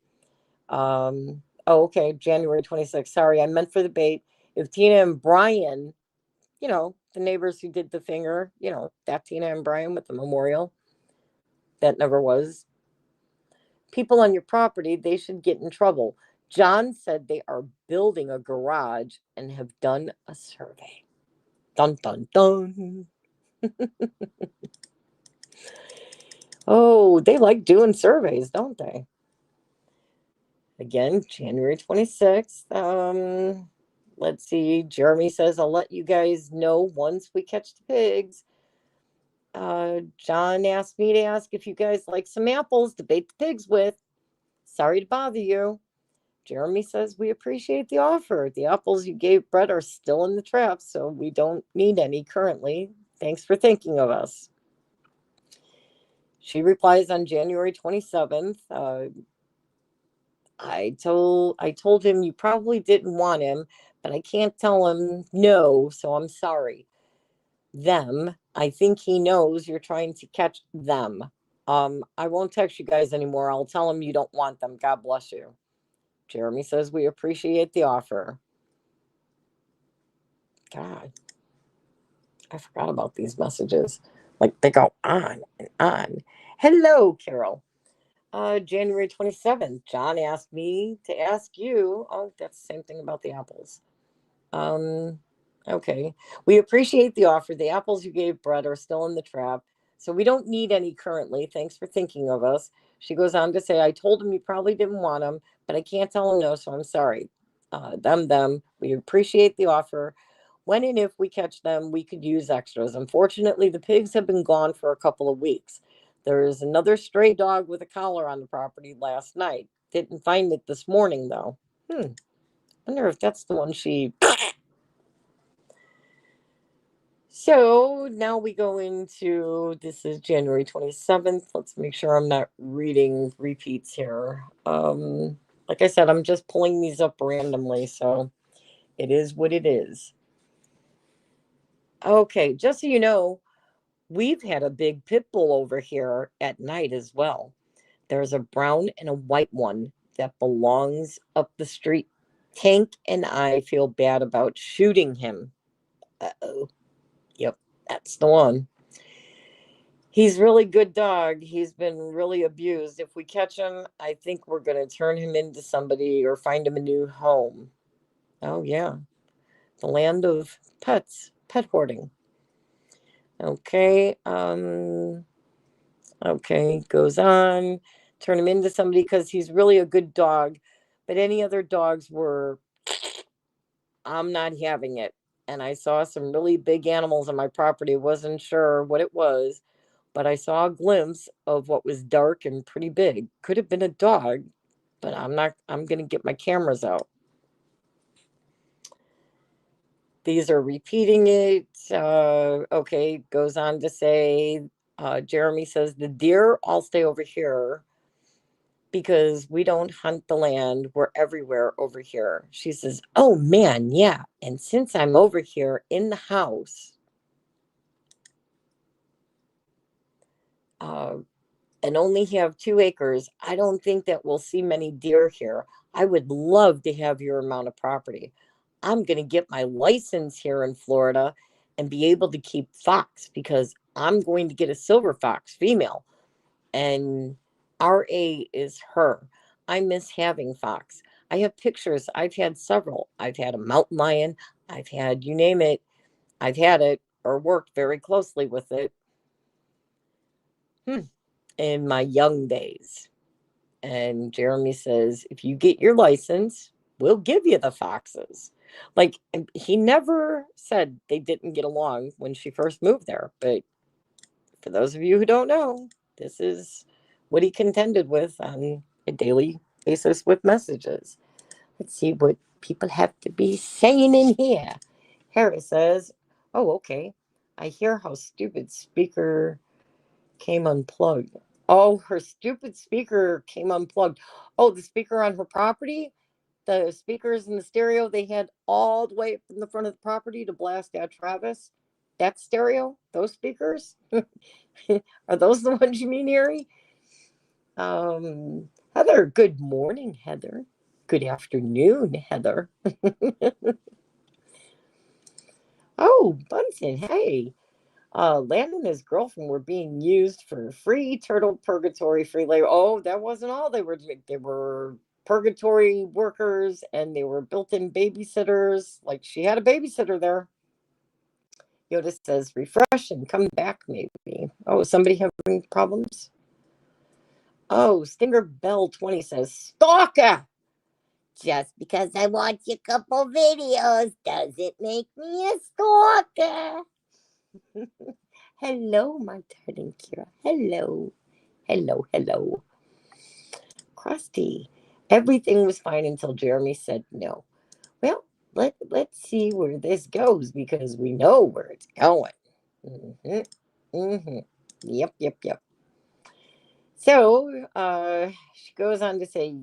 Oh, okay. January 26th. Sorry, I meant for the bait. If Tina and Brian, the neighbors who did the finger, that Tina and Brian with the memorial, that never was. People on your property, they should get in trouble. John said they are building a garage and have done a survey. Dun, dun, dun. Oh, they like doing surveys, don't they? Again, January 26th. Let's see. Jeremy says, I'll let you guys know once we catch the pigs. John asked me to ask if you guys like some apples to bait the pigs with. Sorry to bother you. Jeremy says, we appreciate the offer. The apples you gave Brett are still in the trap, so we don't need any currently. Thanks for thinking of us. She replies on January 27th. I told him you probably didn't want him, but I can't tell him no, so I'm sorry. Them, I think he knows you're trying to catch them. I won't text you guys anymore. I'll tell him you don't want them. God bless you. Jeremy says we appreciate the offer. God, I forgot about these messages. Like they go on and on. Hello, Carol. January 27th, John asked me to ask you. Oh, that's the same thing about the apples. Okay. We appreciate the offer. The apples you gave Brett are still in the trap, so we don't need any currently. Thanks for thinking of us. She goes on to say, I told him you probably didn't want them, but I can't tell him no, so I'm sorry. Them. We appreciate the offer. When and if we catch them, we could use extras. Unfortunately, the pigs have been gone for a couple of weeks. There is another stray dog with a collar on the property last night. Didn't find it this morning, though. Wonder if that's the one she... So now we go into, this is January 27th. Let's make sure I'm not reading repeats here. Like I said, I'm just pulling these up randomly, so it is what it is. Okay, just so you know, we've had a big pit bull over here at night as well. There's a brown and a white one that belongs up the street. Tank and I feel bad about shooting him. Uh-oh. Yep, that's the one. He's really good dog. He's been really abused. If we catch him, I think we're going to turn him into somebody or find him a new home. Oh, yeah. the land of pets, pet hoarding. Okay. Okay, goes on. Turn him into somebody because he's really a good dog. But any other dogs were, I'm not having it. And I saw some really big animals on my property. Wasn't sure what it was, but I saw a glimpse of what was dark and pretty big. Could have been a dog, but I'm going to get my cameras out. These are repeating it. Okay, goes on to say, Jeremy says, the deer all stay over here because we don't hunt the land. We're everywhere over here. She says, oh man, yeah. And since I'm over here in the house, and only have 2 acres, I don't think that we'll see many deer here. I would love to have your amount of property. I'm going to get my license here in Florida and be able to keep fox because I'm going to get a silver fox female. And RA is her. I miss having fox. I have pictures. I've had several. I've had a mountain lion. I've had, you name it. I've had it or worked very closely with it. In my young days. And Jeremy says, if you get your license, we'll give you the foxes. Like, he never said they didn't get along when she first moved there. But for those of you who don't know, this is what he contended with on a daily basis with messages. Let's see what people have to be saying in here. Harris says, oh, okay. I hear how stupid speaker came unplugged. Oh, her stupid speaker came unplugged. Oh, the speaker on her property, the speakers in the stereo they had all the way from the front of the property to blast at Travis. That stereo, those speakers, are those the ones you mean, Erie? Heather, good morning, Heather. Good afternoon, Heather. Oh, Bunsen, hey. Landon and his girlfriend were being used for free turtle purgatory, free labor. Oh, that wasn't all they were doing. They were purgatory workers and they were built-in babysitters. Like she had a babysitter there. Yoda says, refresh and come back maybe. Oh, somebody having problems? Oh, Stinger Bell 20 says, stalker! Just because I watch a couple videos doesn't make me a stalker. Hello, my darling Kira. Hello. Hello, hello. Krusty. Everything was fine until Jeremy said no. Well, let's see where this goes because we know where it's going. Yep. So she goes on to say,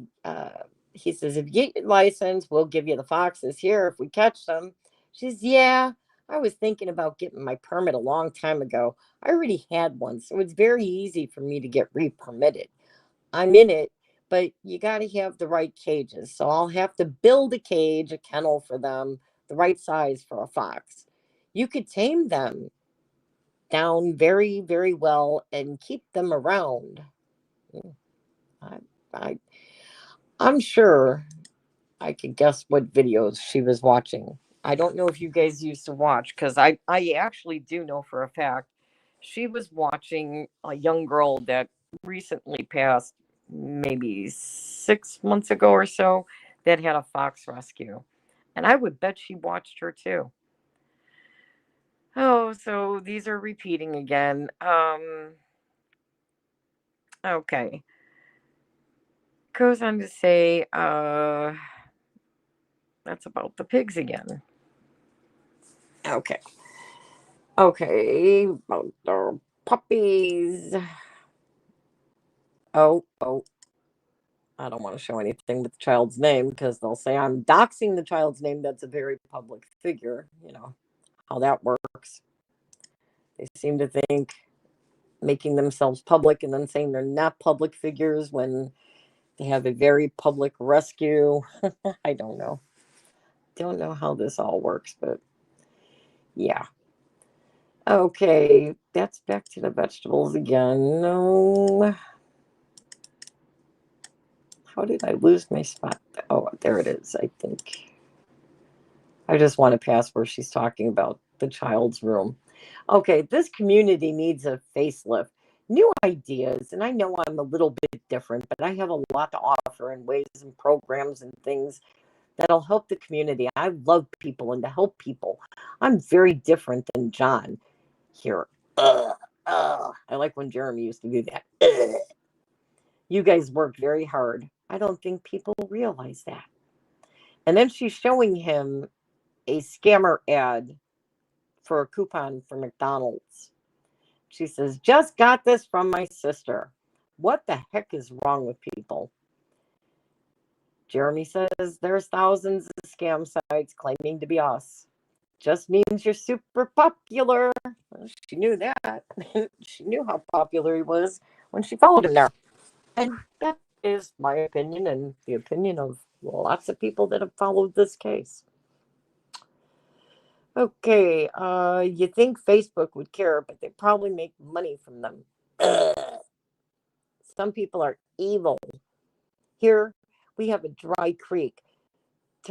he says, if you get your license, we'll give you the foxes here if we catch them. She says, yeah, I was thinking about getting my permit a long time ago. I already had one, so it's very easy for me to get re-permitted. I'm in it, but you got to have the right cages. So I'll have to build a cage, a kennel for them, the right size for a fox. You could tame them down very, very well and keep them around. I'm sure I could guess what videos she was watching. I don't know if you guys used to watch because I actually do know for a fact she was watching a young girl that recently passed maybe 6 months ago or so that had a fox rescue. And I would bet she watched her too. Oh, so these are repeating again. Okay. Goes on to say, that's about the pigs again. Okay, about the puppies. Oh, I don't want to show anything with the child's name because they'll say I'm doxing the child's name. That's a very public figure. You know how that works. They seem to think making themselves public and then saying they're not public figures when they have a very public rescue. I don't know. Don't know how this all works, but yeah. Okay, that's back to the vegetables again. No. How did I lose my spot? Oh, there it is, I think. I just want to pass where she's talking about the child's room. Okay, this community needs a facelift. New ideas, and I know I'm a little bit different, but I have a lot to offer in ways and programs and things that'll help the community. I love people and to help people. I'm very different than John here. I like when Jeremy used to do that. You guys work very hard. I don't think people realize that. And then she's showing him a scammer ad for a coupon for McDonald's. She says, just got this from my sister. What the heck is wrong with people? Jeremy says there's thousands of scam sites claiming to be us. Just means you're super popular. Well, she knew that. She knew how popular he was when she followed him there. And that is my opinion and the opinion of lots of people that have followed this case. Okay, you think Facebook would care, but they probably make money from them. Some people are evil. Here, we have a dry creek.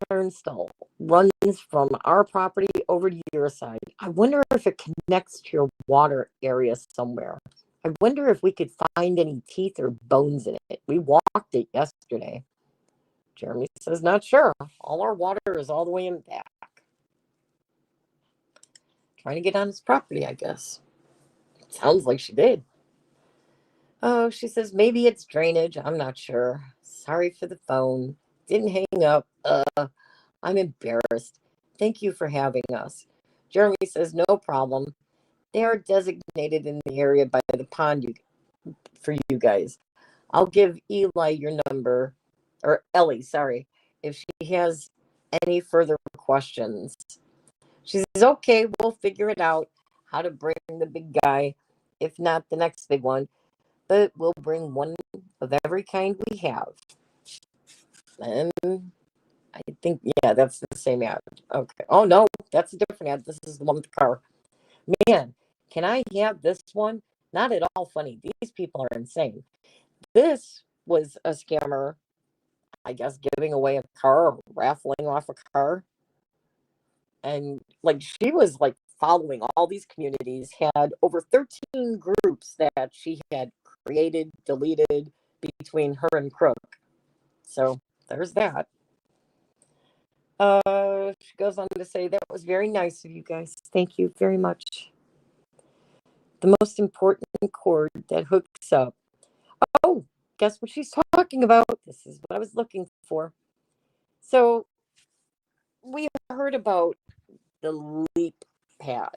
Turnstile runs from our property over to your side. I wonder if it connects to your water area somewhere. I wonder if we could find any teeth or bones in it. We walked it yesterday. Jeremy says, not sure. All our water is all the way in back. Trying to get on his property, I guess. Sounds like she did. Oh, she says, maybe it's drainage. I'm not sure. Sorry for the phone. Didn't hang up. I'm embarrassed. Thank you for having us. Jeremy says, no problem. They are designated in the area by the pond for you guys. I'll give Eli your number, or Ellie, sorry, if she has any further questions. She says, okay, we'll figure it out how to bring the big guy, if not the next big one, but we'll bring one of every kind we have. And I think, yeah, that's the same ad. Okay. Oh, no, that's a different ad. This is the one with the car. Man, can I have this one? Not at all funny. These people are insane. This was a scammer, I guess, giving away a car or raffling off a car. And like she was like following all these communities, had over 13 groups that she had created, deleted between her and Crook. So there's that. She goes on to say, that was very nice of you guys. Thank you very much. The most important cord that hooks up. Oh, guess what she's talking about? This is what I was looking for. So we heard about the leap pad.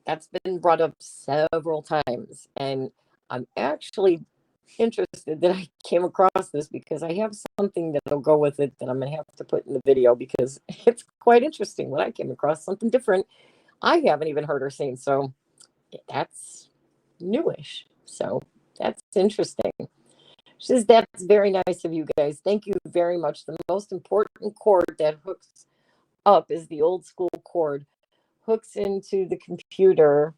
That's been brought up several times. And I'm actually interested that I came across this because I have something that'll go with it that I'm going to have to put in the video because it's quite interesting when I came across something different I haven't even heard her sing. So that's newish. So that's interesting. She says, that's very nice of you guys. Thank you very much. The most important cord that hooks up is the old school cord. Hooks into the computer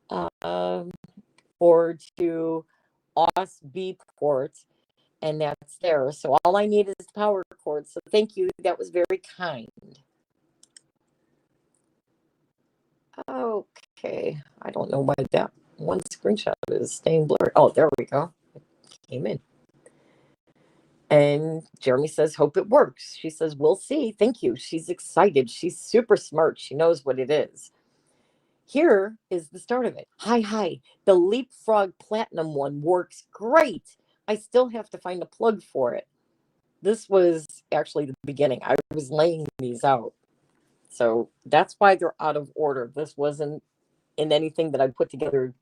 or to USB port, and that's there. So all I need is the power cord. So thank you. That was very kind. Okay. I don't know why that one screenshot is staying blurred. Oh, there we go. It came in. And Jeremy says, hope it works. She says, we'll see. Thank you. She's excited. She's super smart. She knows what it is. Here is the start of it. Hi. The Leapfrog Platinum one works great. I still have to find a plug for it. This was actually the beginning. I was laying these out. So that's why they're out of order. This wasn't in anything that I put together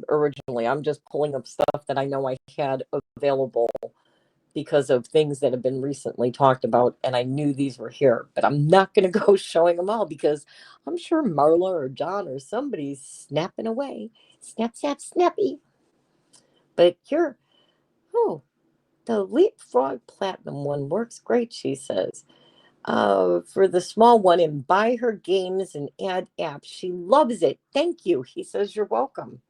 originally. I'm just pulling up stuff that I know I had available because of things that have been recently talked about, and I knew these were here, but I'm not going to go showing them all because I'm sure Marla or John or somebody's snapping away. Snap, snappy. But here, oh, the Leapfrog Platinum one works great, she says. For the small one, and buy her games and add apps. She loves it. Thank you. He says, you're welcome.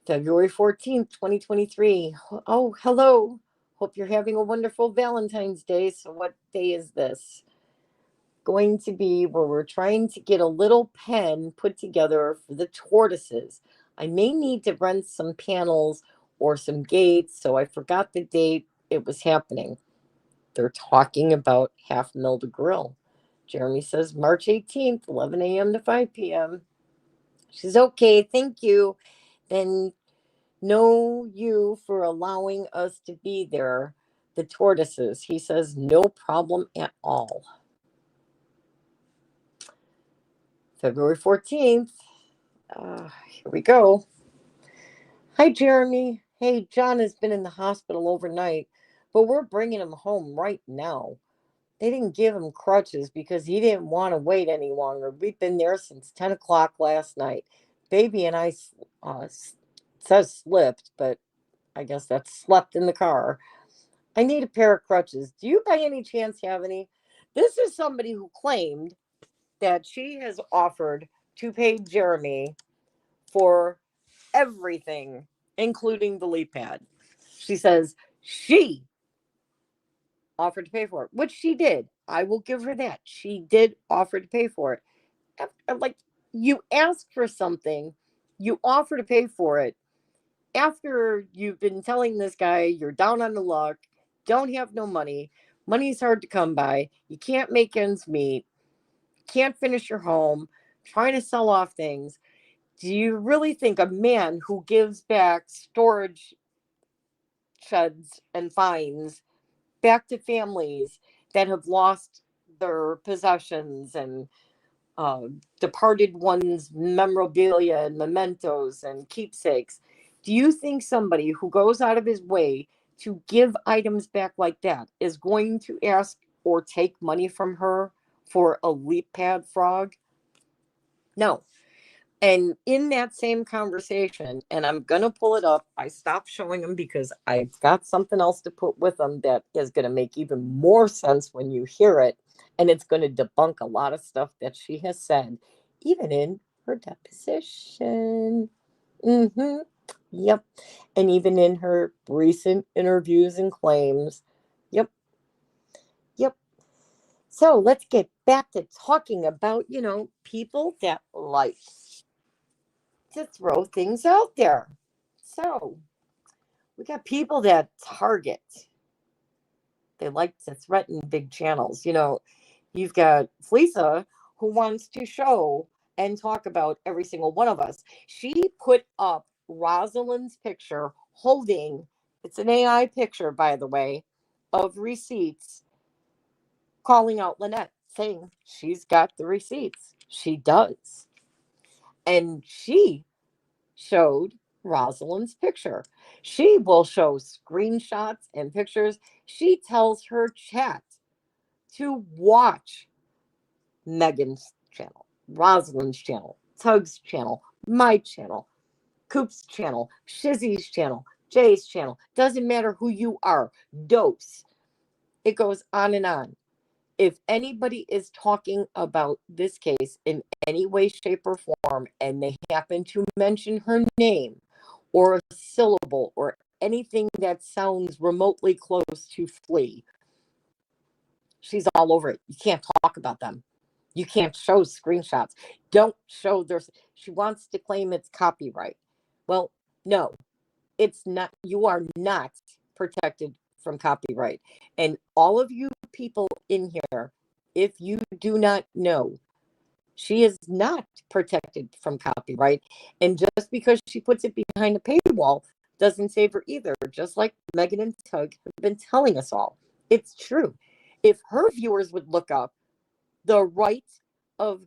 February 14th, 2023. Oh, hello. Hope you're having a wonderful Valentine's Day. So what day is this? Going to be where we're trying to get a little pen put together for the tortoises. I may need to rent some panels or some gates, so I forgot the date it was happening. They're talking about Half Mill to Grill. Jeremy says March 18th, 11 a.m. to 5 p.m. She says, okay, thank you. Then know you for allowing us to be there. The tortoises. He says, no problem at all. February 14th. Here we go. Hi, Jeremy. Hey, John has been in the hospital overnight, but we're bringing him home right now. They didn't give him crutches because he didn't want to wait any longer. We've been there since 10 o'clock last night. Baby and I says slipped, but I guess that's slept in the car. I need a pair of crutches. Do you by any chance have any? This is somebody who claimed that she has offered to pay Jeremy for everything, including the leap pad. She says she offered to pay for it, which she did. I will give her that. She did offer to pay for it. Like, you ask for something, you offer to pay for it after you've been telling this guy you're down on the luck, don't have no money, money's hard to come by, you can't make ends meet, can't finish your home, trying to sell off things. Do you really think a man who gives back storage sheds and fines back to families that have lost their possessions and departed one's memorabilia and mementos and keepsakes, do you think somebody who goes out of his way to give items back like that is going to ask or take money from her for a leap pad frog? No. And in that same conversation, and I'm going to pull it up, I stopped showing them because I've got something else to put with them that is going to make even more sense when you hear it. And it's going to debunk a lot of stuff that she has said, even in her deposition. Yep. And even in her recent interviews and claims. Yep. So let's get back to talking about, people that like to throw things out there. So we got people that target. They like to threaten big channels. You've got Fleesa who wants to show and talk about every single one of us. She put up Rosalind's picture holding, it's an AI picture, by the way, of receipts, calling out Lynette, saying she's got the receipts. She does. And she showed Rosalind's picture. She will show screenshots and pictures. She tells her chat to watch Megan's channel, Rosalind's channel, Tug's channel, my channel, Coop's channel, Shizzy's channel, Jay's channel. Doesn't matter who you are. Dose. It goes on and on. If anybody is talking about this case in any way, shape, or form, and they happen to mention her name or a syllable or anything that sounds remotely close to Flea, she's all over it. You can't talk about them. You can't show screenshots. Don't show their. She wants to claim it's copyright. Well, no, it's not. You are not protected from copyright. And all of you people in here, if you do not know, she is not protected from copyright. And just because she puts it behind a paywall doesn't save her either. Just like Megan and Tug have been telling us all. It's true. If her viewers would look up the right of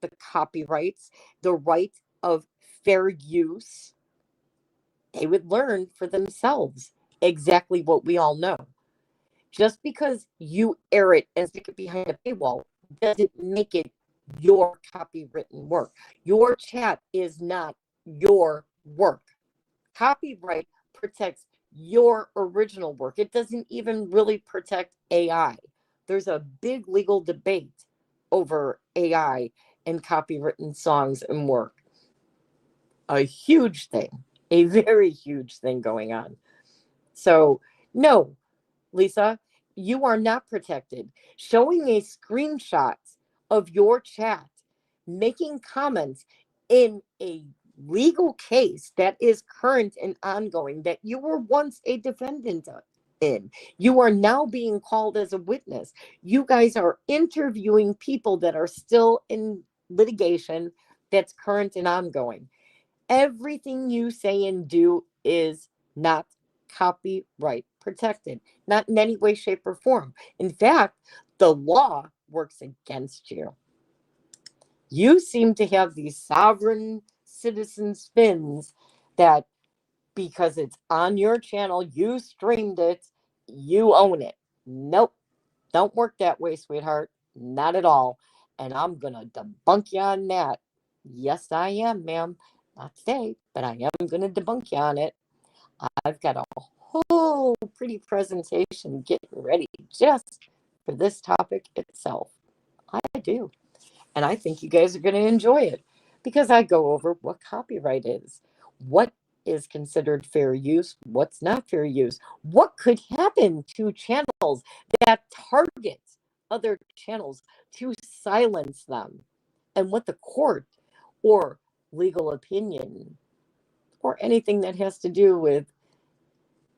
the copyrights, the right of fair use, they would learn for themselves exactly what we all know. Just because you air it and stick it behind a paywall doesn't make it your copywritten work. Your chat is not your work. Copyright protects your original work. It doesn't even really protect AI. There's a big legal debate over AI and copywritten songs and work. A huge thing, a very huge thing going on. So, no, Lisa, you are not protected. Showing a screenshot of your chat, making comments in a legal case that is current and ongoing, that you were once a defendant in. You are now being called as a witness. You guys are interviewing people that are still in litigation that's current and ongoing. Everything you say and do is not copyright protected, not in any way, shape, or form. In fact, the law works against you. You seem to have these sovereign citizen spins that because it's on your channel, you streamed it, you own it. Nope, don't work that way, sweetheart. Not at all. And I'm going to debunk you on that. Yes, I am, ma'am. Not today, but I am going to debunk you on it. I've got a whole pretty presentation getting ready just for this topic itself. I do. And I think you guys are going to enjoy it because I go over what copyright is, what is considered fair use, what's not fair use, what could happen to channels that target other channels to silence them, and what the court or legal opinion or anything that has to do with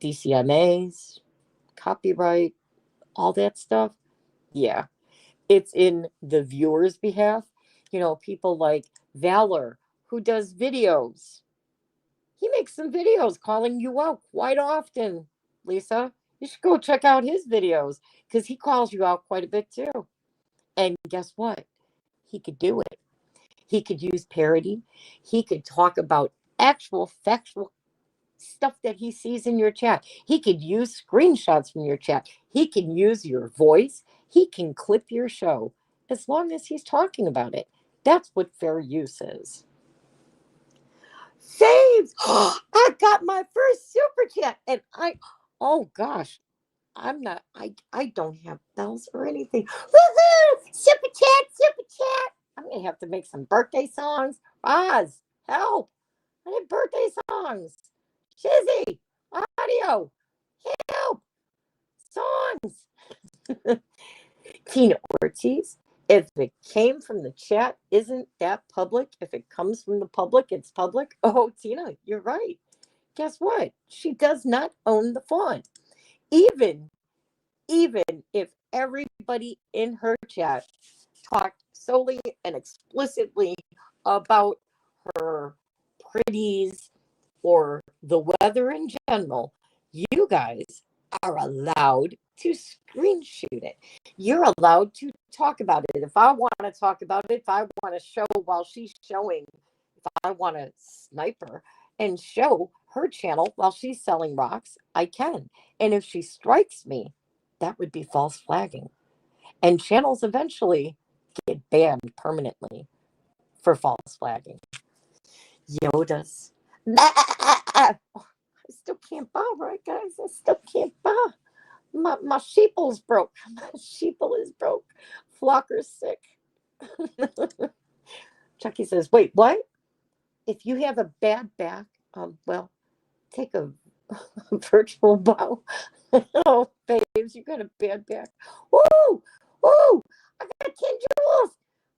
DCMAs, copyright, all that stuff. Yeah, it's in the viewer's behalf. You know, people like Valor, who does videos. He makes some videos calling you out quite often, Lisa. You should go check out his videos because he calls you out quite a bit too. And guess what? He could do it. He could use parody. He could talk about actual factual stuff that he sees in your chat. He could use screenshots from your chat. He can use your voice. He can clip your show as long as he's talking about it. That's what fair use is. Saves! I got my first super chat. And oh gosh, I don't have bells or anything. Woohoo! Super chat. I'm going to have to make some birthday songs. Oz, help. I need birthday songs. Shizzy, audio, help, songs. Tina Ortiz, if it came from the chat, isn't that public? If it comes from the public, it's public. Oh, Tina, you're right. Guess what? She does not own the font. Even if everybody in her chat talked solely and explicitly about her pretties or the weather in general, you guys are allowed to screenshot it. You're allowed to talk about it. If I want to talk about it, if I want to show while she's showing, if I want to snipe her and show her channel while she's selling rocks, I can. And if she strikes me, that would be false flagging. And channels eventually get banned permanently for false flagging. Yoda's. I still can't buy, right, guys? I still can't buy. My sheeple's broke. My sheeple is broke. Flocker's sick. Chucky says, wait, what? If you have a bad back, well, take a virtual bow. Oh, babes, you got a bad back. Woo! Woo! I got 10 jewels.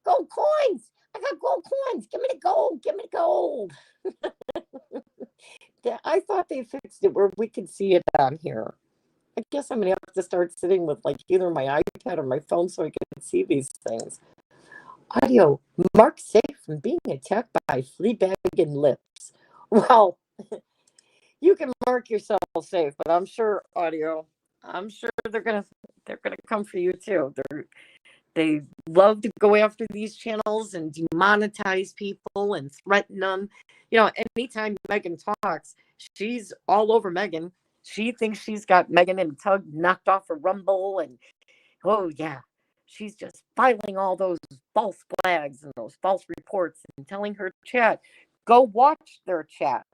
Gold coins. I got gold coins. Give me the gold. Give me the gold. I thought they fixed it where we could see it on here. I guess I'm going to have to start sitting with like either my iPad or my phone so I can see these things. Audio, mark safe from being attacked by flea bag and lips. Well, you can mark yourself safe, but I'm sure audio, I'm sure they're gonna come for you too. They love to go after these channels and demonetize people and threaten them. You know, anytime Megan talks, she's all over Megan. She thinks she's got Megan and Tug knocked off a Rumble, and oh yeah, she's just filing all those false flags and those false reports and telling her chat, go watch their chats.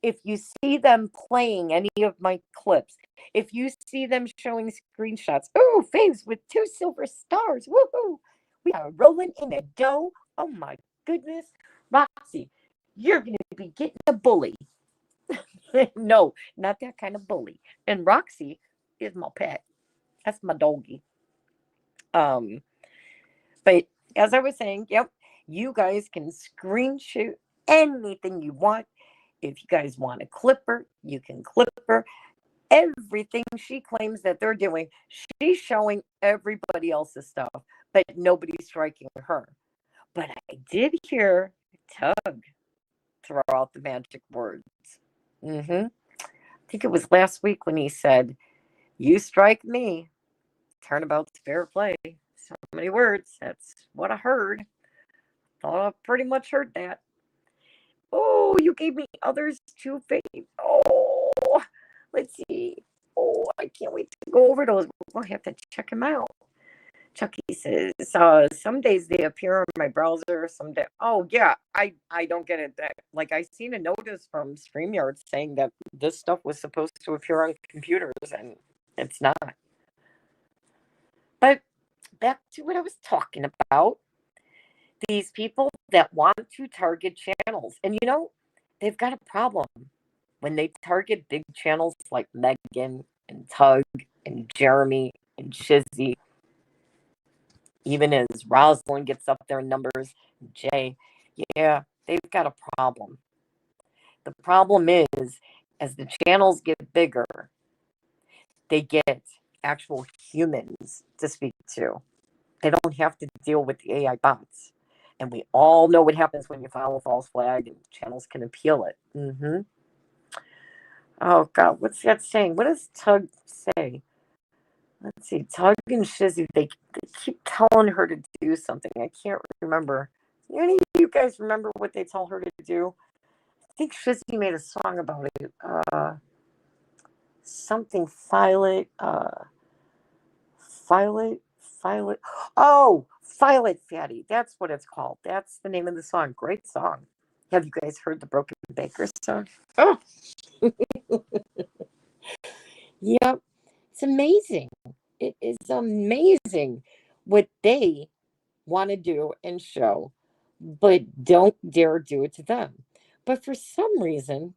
If you see them playing any of my clips, if you see them showing screenshots, oh, Faves with 2 silver stars, woohoo! We are rolling in the dough. Oh my goodness, Roxy, you're going to be getting a bully. No, not that kind of bully. And Roxy, is my pet. That's my doggy. But as I was saying, yep, you guys can screenshot anything you want. If you guys want to clip her, you can clip her. Everything she claims that they're doing, she's showing everybody else's stuff, but nobody's striking her. But I did hear Tug throw out the magic words. I think it was last week when he said, "You strike me, turnabout's fair play." So many words. That's what I heard. Thought I pretty much heard that. Oh, you gave me others too, babe. Oh, let's see. Oh, I can't wait to go over those. We'll have to check them out. Chucky says, some days they appear on my browser, some day. Oh, yeah, I don't get it. Like, I seen a notice from StreamYard saying that this stuff was supposed to appear on computers, and it's not. But back to what I was talking about. These people that want to target channels. And, they've got a problem. When they target big channels like Megan and Tug and Jeremy and Shizzy, even as Rosalind gets up there in numbers, Jay, yeah, they've got a problem. The problem is, as the channels get bigger, they get actual humans to speak to. They don't have to deal with the AI bots. And we all know what happens when you file a false flag and channels can appeal it. Oh, God, what's that saying? What does Tug say? Let's see. Tug and Shizzy, they keep telling her to do something. I can't remember. Any of you guys remember what they tell her to do? I think Shizzy made a song about it. Something file it. Oh, File It, Fatty. That's what it's called. That's the name of the song. Great song. Have you guys heard the Broken Baker song? Oh. Yep. It's amazing. It is amazing what they want to do and show, but don't dare do it to them. But for some reason,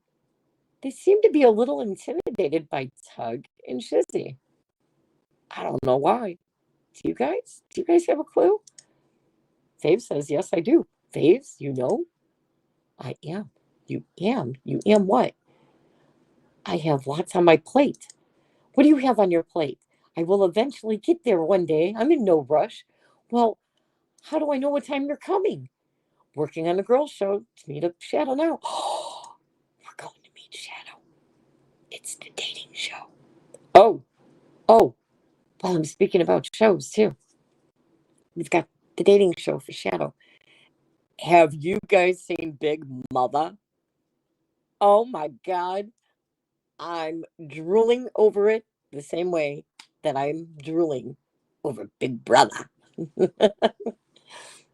they seem to be a little intimidated by Tug and Shizzy. I don't know why. Do you guys? Do you guys have a clue? Fave says, yes, I do. Faves, I am. You am. You am what? I have lots on my plate. What do you have on your plate? I will eventually get there one day. I'm in no rush. Well, how do I know what time you're coming? Working on the girls' show to meet up Shadow now. Oh, we're going to meet Shadow. It's the dating show. Oh. Well, I'm speaking about shows too. We've got the dating show for Shadow. Have you guys seen Big Mother? Oh my God. I'm drooling over it the same way that I'm drooling over Big Brother.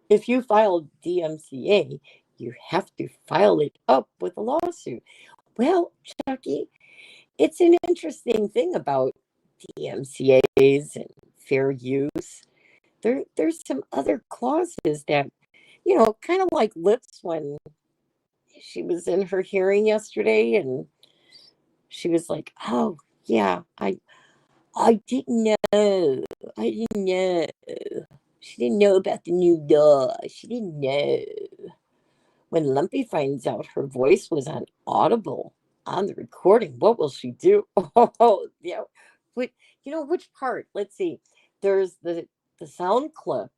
If you file DMCA, you have to file it up with a lawsuit. Well, Chucky, it's an interesting thing about DMCAs and fair use. There's some other clauses that, kind of like Lips when she was in her hearing yesterday and she was like, oh, yeah, I didn't know. I didn't know. She didn't know about the new law. She didn't know. When Lumpy finds out her voice was on Audible on the recording, what will she do? Oh, yeah. Which part? Let's see. There's the sound clip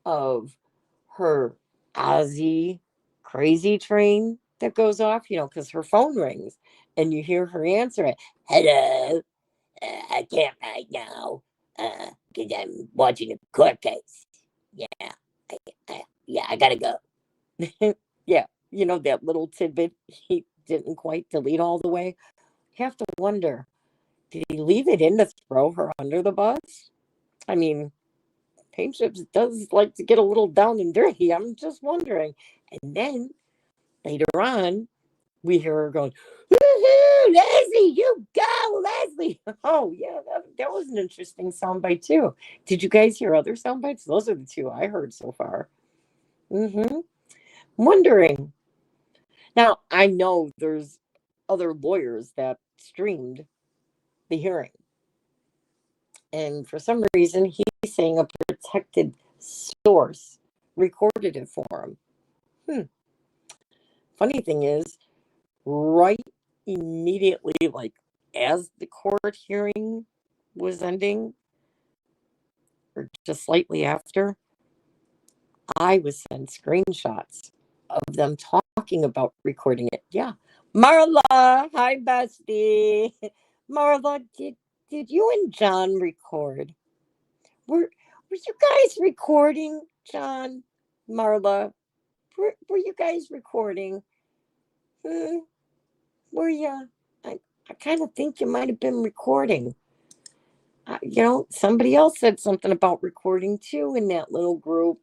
of her Ozzy crazy train that goes off, because her phone rings and you hear her answer it. Hello. I can't right now because I'm watching a court case. Yeah. I gotta go. Yeah. That little tidbit he didn't quite delete all the way. You have to wonder, did he leave it in to throw her under the bus? I mean, Paint Chips does like to get a little down and dirty. I'm just wondering. And then later on, we hear her going, woohoo, Leslie, you go, Leslie. Oh, yeah, that was an interesting soundbite, too. Did you guys hear other soundbites? Those are the two I heard so far. Wondering. Now, I know there's other lawyers that streamed the hearing. And for some reason, he's saying a protected source recorded it for him. Funny thing is, right immediately, like as the court hearing was ending, or just slightly after, I was sent screenshots of them talking about recording it. Yeah. Marla, hi bestie. Marla, did you and John record? Were you guys recording, John? Marla? Were you guys recording? Were you? I kind of think you might have been recording. Somebody else said something about recording too in that little group.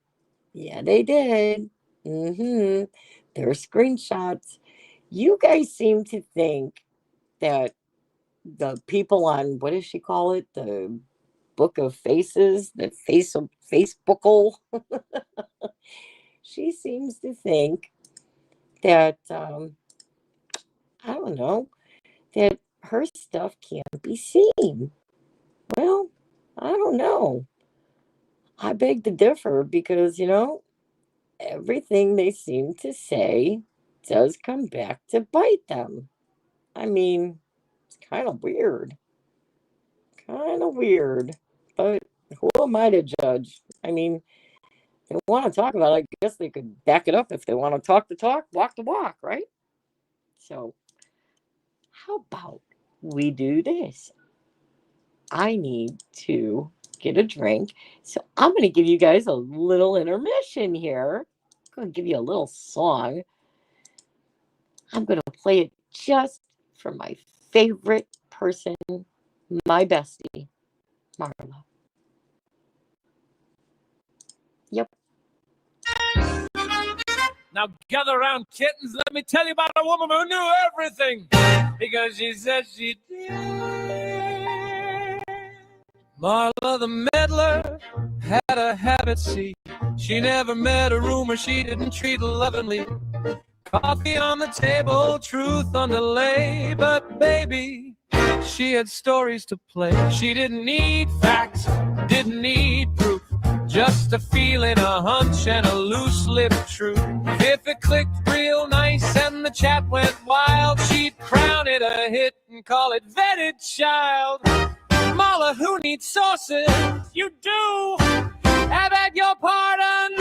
Yeah, they did. There are screenshots. You guys seem to think that the people on, what does she call it? The Book of Faces, the face of Facebookle. She seems to think that, I don't know, that her stuff can't be seen. Well, I don't know. I beg to differ because, everything they seem to say does come back to bite them. I mean, it's kind of weird. But who am I to judge? I mean, if they want to talk about it, I guess they could back it up. If they want to talk the talk, walk the walk, right? So how about we do this? I need to get a drink. So I'm going to give you guys a little intermission here. I'm going to give you a little song. I'm going to play it just for my favorite person, my bestie, Marla. Yep. Now gather around, kittens. Let me tell you about a woman who knew everything because she said she did. Marla the meddler had a habit, see. She never met a rumor she didn't treat lovingly. Coffee on the table, truth on delay. But baby, she had stories to play. She didn't need facts, didn't need proof. Just a feeling, a hunch, and a loose lip truth. If it clicked real nice and the chat went wild, she'd crown it a hit and call it vetted child. Marla, who needs sources? You do. I beg your pardon.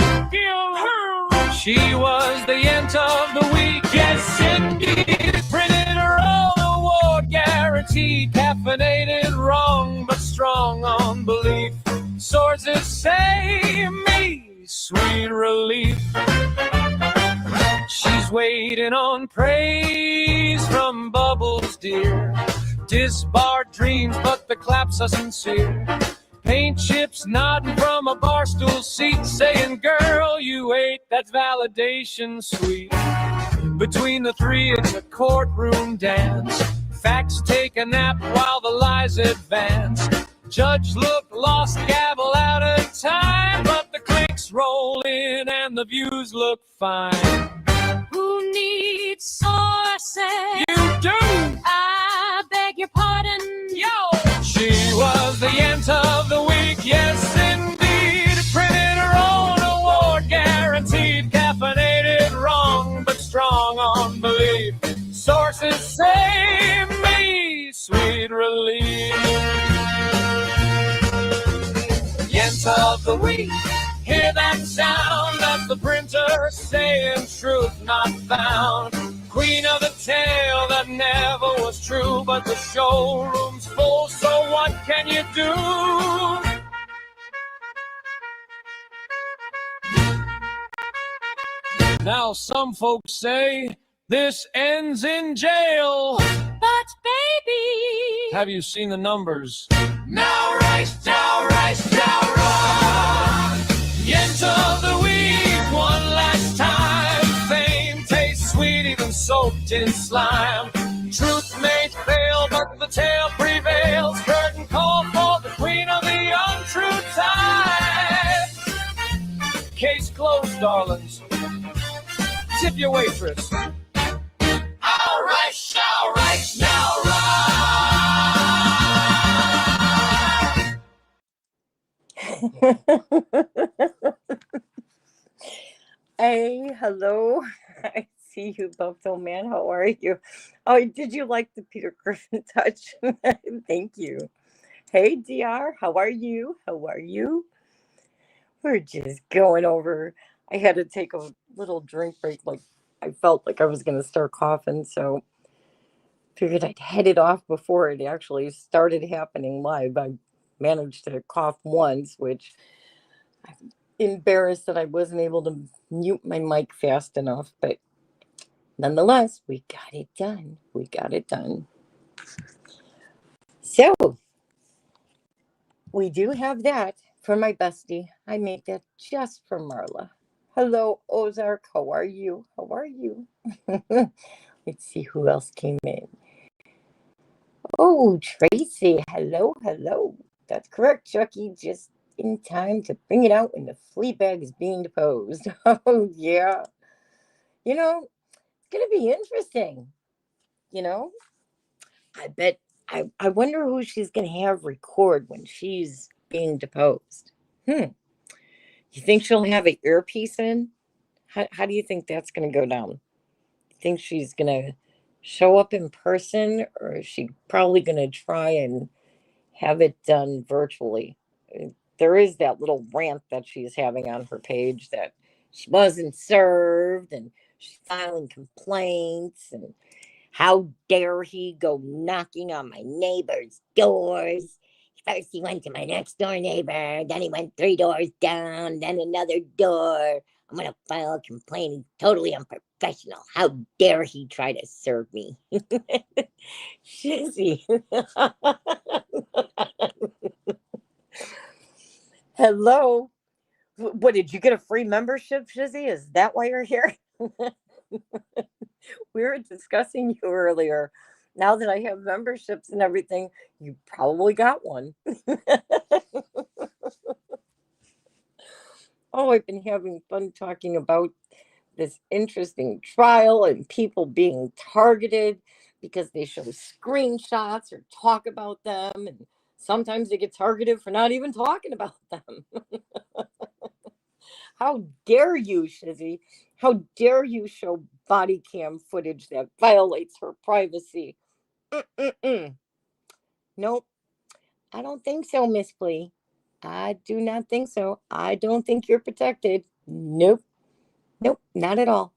She was the ent of the week. Yes, indeed. Printed her own award, guaranteed. Caffeinated, wrong, but strong on belief. Sources say me, sweet relief. She's waiting on praise from Bubbles, dear. Disbarred dreams, but the claps are sincere. Paint chips nodding from a barstool seat, saying, girl, you ate, that's validation sweet. Between the three, it's a courtroom dance. Facts take a nap while the lies advance. Judge look lost, gavel out of time, but the clicks roll in and the views look fine. Who needs sources? You do! I beg your pardon. Yo! She was the ent of the week, yes indeed. Printed her own award, guaranteed. Caffeinated, wrong, but strong on belief. Sources say me, sweet relief. Ent of the week, hear that sound? That's the printer saying truth not found. Queen of the tale that never was true, but the showroom's full, so what can you do? Now some folks say this ends in jail. But baby, have you seen the numbers? now rise, now rise, now rise. Ent of the week, one last time. Fame tastes sweet, even soaked in slime. Truth may fail, but the tale prevails. Curtain call for the queen of the untrue tide. Case closed, darlings. Tip your waitress. All right, now rise. Hey, hello. I see you, Buffalo Man. How are you? Oh, did you like the Peter Griffin touch? Thank you. Hey, DR, how are you? How are you? We're just going over. I had to take a little drink break. Like, I felt like I was going to start coughing, so figured I'd head it off before it actually started happening live. I managed to cough once, which I'm embarrassed that I wasn't able to mute my mic fast enough, but nonetheless, we got it done. We got it done. So, we do have that for my bestie. I made that just for Marla. Hello, Ozark. How are you? How are you? Let's see who else came in. Oh, Tracy. Hello, hello. That's correct, Chucky. Just in time to bring it out when the flea bag is being deposed. Oh, yeah. You know, it's going to be interesting. You know, I bet, I wonder who she's going to have record when she's being deposed. You think she'll have an earpiece in? How do you think that's going to go down? You think she's going to show up in person, or is she probably going to try and have it done virtually? There is that little rant that she's having on her page that she wasn't served and she's filing complaints and how dare he go knocking on my neighbor's doors. First he went to my next door neighbor, then he went 3 doors down, then another door. I'm going to file a complaint. He's totally unprofessional. How dare he try to serve me? Shizzy. Hello. What, did you get a free membership, Shizzy? Is that why you're here? We were discussing you earlier. Now that I have memberships and everything, you probably got one. Oh, I've been having fun talking about this interesting trial and people being targeted because they show screenshots or talk about them. And sometimes they get targeted for not even talking about them. How dare you, Shizzy? How dare you show body cam footage that violates her privacy? Nope. I don't think so, Miss Flea. I do not think so. I don't think you're protected. Nope. Nope, not at all.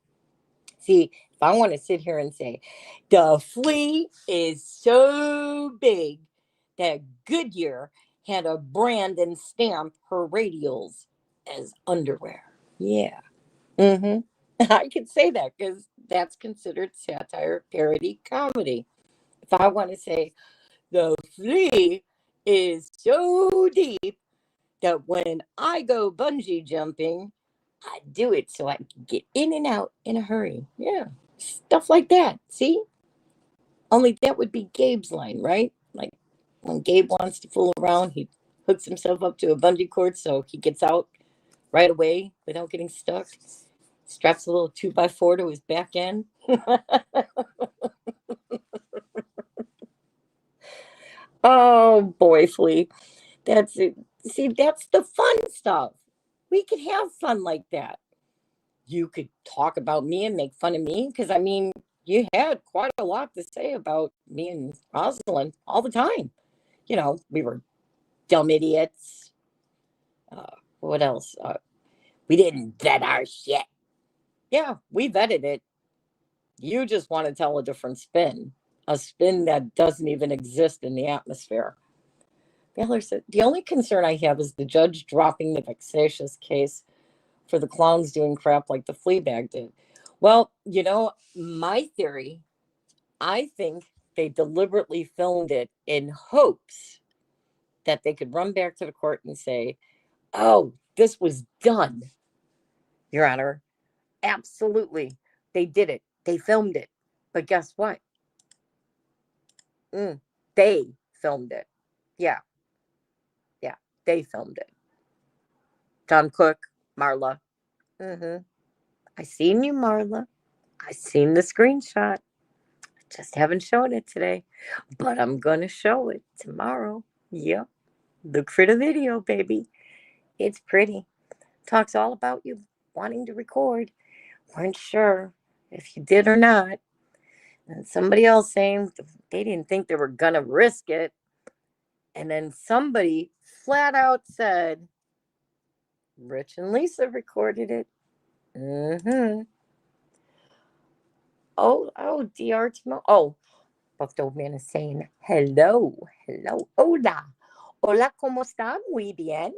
See, if I want to sit here and say, the flea is so big that Goodyear had a brand and stamp her radials as underwear. Yeah. I could say that because that's considered satire, parody, comedy. If I want to say, the flea is so deep that when I go bungee jumping, I do it so I can get in and out in a hurry. Yeah, stuff like that. See? Only that would be Gabe's line, right? Like when Gabe wants to fool around, he hooks himself up to a bungee cord so he gets out right away without getting stuck. Straps a little 2x4 to his back end. Oh boy, Flea. That's it. See, that's the fun stuff. We can have fun like that. You could talk about me and make fun of me because I mean, you had quite a lot to say about me and Rosalind all the time. You know, we were dumb idiots. What else? We didn't vet our shit. Yeah, we vetted it. You just want to tell a different spin, a spin that doesn't even exist in the atmosphere. Baylor said, the only concern I have is the judge dropping the vexatious case for the clowns doing crap like the Fleabag did. Well, you know, my theory, I think they deliberately filmed it in hopes that they could run back to the court and say, oh, this was done, Your Honor. Absolutely. They did it. They filmed it. But guess what? They filmed it. Yeah. Yeah. They filmed it. John Cook, Marla. I seen you, Marla. I seen the screenshot. I just haven't shown it today. But I'm going to show it tomorrow. Yep. Look for the video, baby. It's pretty. Talks all about you wanting to record. Weren't sure if you did or not. And somebody else saying they didn't think they were going to risk it. And then somebody flat out said, Rich and Lisa recorded it. Mm-hmm. Oh, DR Timo. Oh, Buffed Old Man is saying, hello, hola. Hola, ¿cómo está? Muy bien.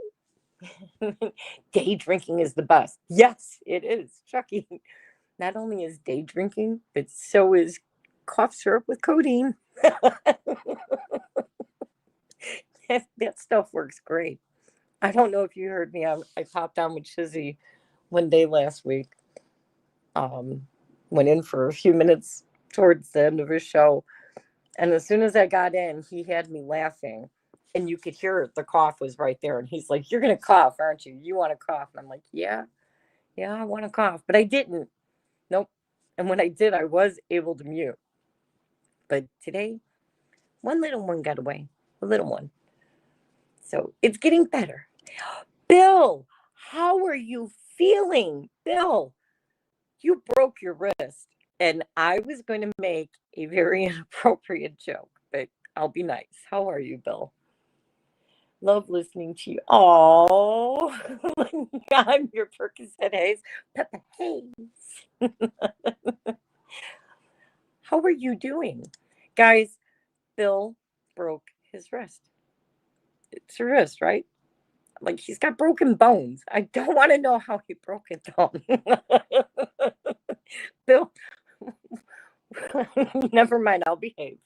Day drinking is the best. Yes, it is, Chucky. Not only is day drinking, but so is cough syrup with codeine. that stuff works great. I don't know if you heard me. I popped on with Shizzy one day last week. Went in for a few minutes towards the end of his show. And as soon as I got in, he had me laughing. And you could hear it. The cough was right there. And he's like, you're going to cough, aren't you? You want to cough? And I'm like, yeah, I want to cough. But I didn't. Nope. And when I did, I was able to mute. But today, one little one got away. A little one. So it's getting better. Bill, how are you feeling? Bill, you broke your wrist. And I was going to make a very inappropriate joke, but I'll be nice. How are you, Bill? Love listening to you. Oh, I'm your Percocet Hayes. Peppa Hayes. How are you doing? Guys, Bill broke his wrist. It's a wrist, right? Like, he's got broken bones. I don't want to know how he broke it, though. Bill, never mind, I'll behave.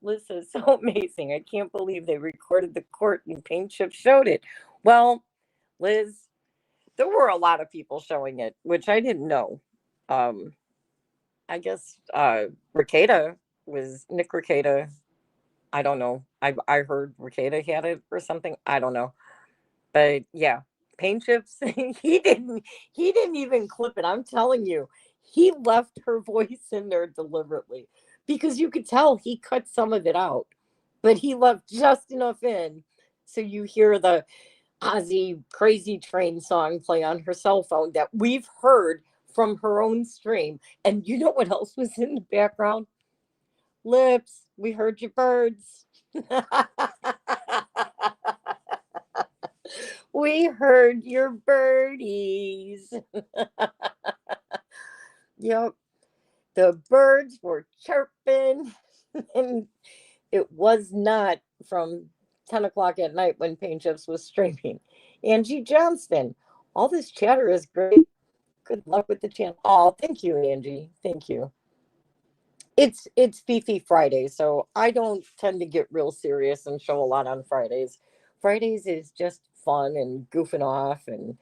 Liz is so amazing. I can't believe they recorded the court and Paint Chip showed it. Well, Liz, there were a lot of people showing it, which I didn't know. I guess Ricada was Nick Ricada. I don't know. I heard Ricada had it or something. I don't know. But yeah, Paint Chips, he didn't even clip it. I'm telling you, he left her voice in there deliberately because you could tell he cut some of it out, but he left just enough in so you hear the Ozzy Crazy Train song play on her cell phone that we've heard from her own stream. And you know what else was in the background? Lips, we heard your birds. We heard your birdies. Yep. The birds were chirping. And it was not from 10 o'clock at night when Paint Chips was streaming. Angie Johnston. All this chatter is great. Good luck with the channel. Oh, thank you, Angie. Thank you. It's Fifi Friday, so I don't tend to get real serious and show a lot on Fridays. Fridays is just fun and goofing off, and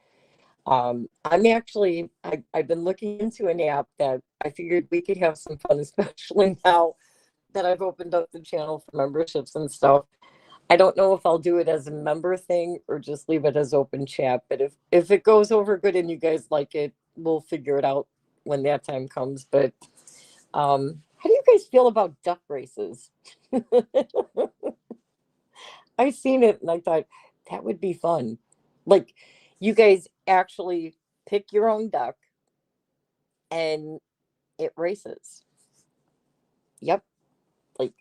I've been looking into an app that I figured we could have some fun, especially now that I've opened up the channel for memberships and stuff. I don't know if I'll do it as a member thing or just leave it as open chat, but if it goes over good and you guys like it, we'll figure it out when that time comes. But how do you guys feel about duck races? I seen it and I thought that would be fun. Like, you guys actually pick your own duck and it races. Yep. Like,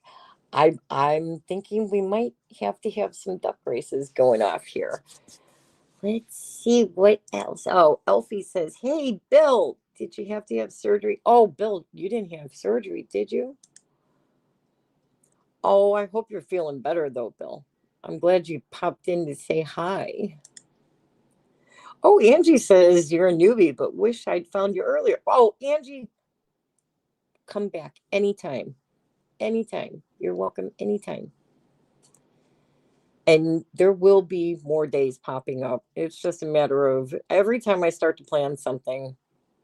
I'm thinking we might have to have some duck races going off here. Let's see what else. Oh, Elfie says, hey, Bill, did you have to have surgery? Oh, Bill, you didn't have surgery, did you? Oh, I hope you're feeling better, though, Bill. I'm glad you popped in to say hi. Oh, Angie says you're a newbie, but wish I'd found you earlier. Oh, Angie, come back anytime. Anytime. You're welcome anytime. And there will be more days popping up. It's just a matter of every time I start to plan something,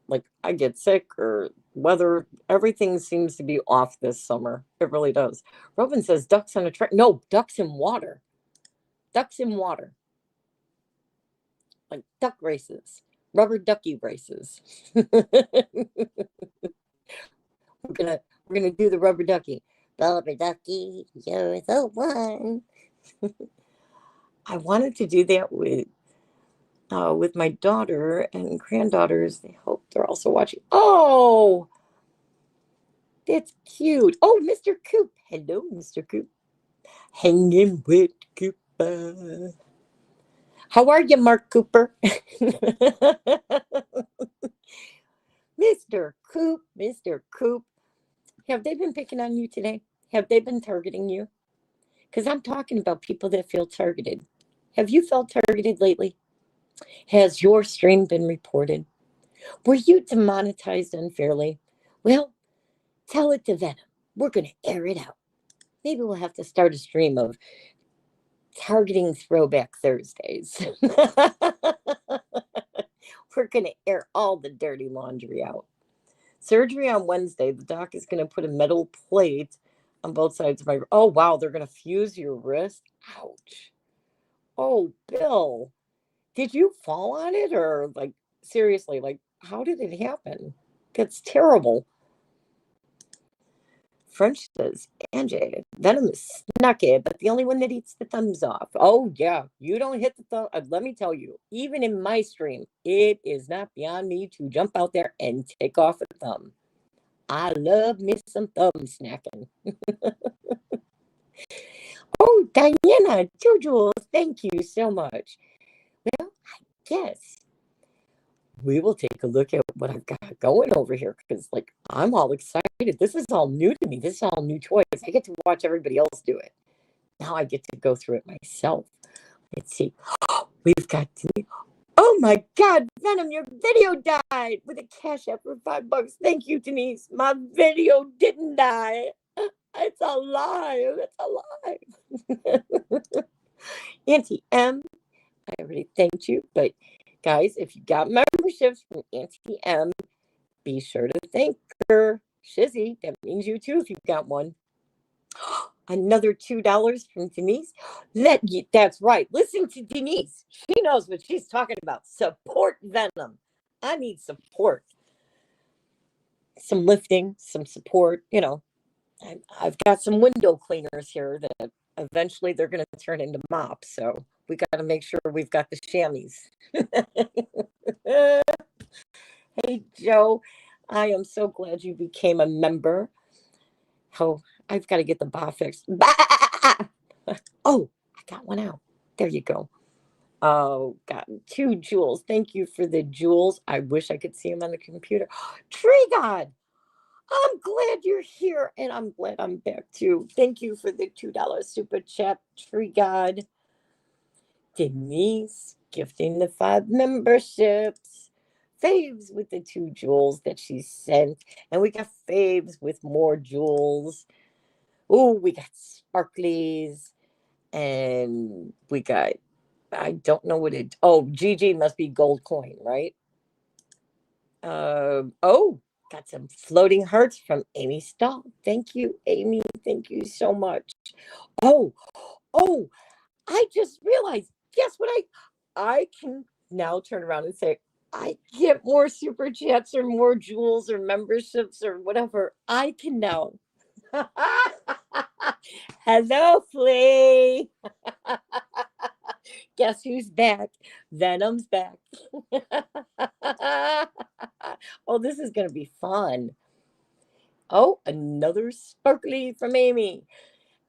like I get sick or weather, everything seems to be off this summer. It really does. Robin says ducks on a track. No, ducks in water. Ducks in water. Like duck races. Rubber ducky races. We're gonna do the rubber ducky. Rubber ducky, you're the one. I wanted to do that with with my daughter and granddaughters. They hope they're also watching. Oh, that's cute. Oh, Mr. Coop. Hello, Mr. Coop. Hanging with Cooper. How are you, Mark Cooper? Mr. Coop, Mr. Coop. Have they been picking on you today? Have they been targeting you? Because I'm talking about people that feel targeted. Have you felt targeted lately? Has your stream been reported? Were you demonetized unfairly? Well, tell it to Venom. We're going to air it out. Maybe we'll have to start a stream of targeting Throwback Thursdays. We're going to air all the dirty laundry out. Surgery on Wednesday. The doc is going to put a metal plate on both sides of my... Oh, wow. They're going to fuse your wrist. Ouch. Oh, Bill. Did you fall on it? Or, like, seriously, like, how did it happen? That's terrible. French says, Angie, Venom is snucky, but the only one that eats the thumbs off. Oh, yeah. You don't hit the thumb. Let me tell you, even in my stream, it is not beyond me to jump out there and take off a thumb. I love me some thumb snacking. Oh, Diana, 2 jewels. Thank you so much. Well, I guess we will take a look at what I've got going over here because, like, I'm all excited. This is all new to me. This is all new toys. I get to watch everybody else do it. Now I get to go through it myself. Let's see. We've got... Oh, my God, Venom, your video died with a cash app for $5. Thank you, Denise. My video didn't die. It's alive. It's alive. Auntie M, I already thanked you, but guys, if you got memberships from Auntie M, be sure to thank her. Shizzy, that means you too if you've got one. Another $2 from Denise. That's right. Listen to Denise. She knows what she's talking about. Support Venom. I need support. Some lifting, some support. You know, I've got some window cleaners here that eventually they're going to turn into mops. So we got to make sure we've got the chamois. Hey, Joe, I am so glad you became a member. Oh, I've got to get the bar fixed. Oh, I got one out. There you go. Oh, got 2 jewels. Thank you for the jewels. I wish I could see them on the computer. Tree God, I'm glad you're here, and I'm glad I'm back too. Thank you for the $2 super chat, Tree God. Denise gifting the 5 memberships. Faves with the 2 jewels that she sent. And we got Faves with more jewels. Oh, we got sparklies. And we got, I don't know what it... Oh, GG must be gold coin, right? Oh, got some floating hearts from Amy Stahl. Thank you, Amy. Thank you so much. Oh, I just realized, guess what? I can now turn around and say, I get more super chats or more jewels or memberships or whatever. I can now. Hello, Flea. Guess who's back? Venom's back. Oh, this is going to be fun. Oh, another sparkly from Amy.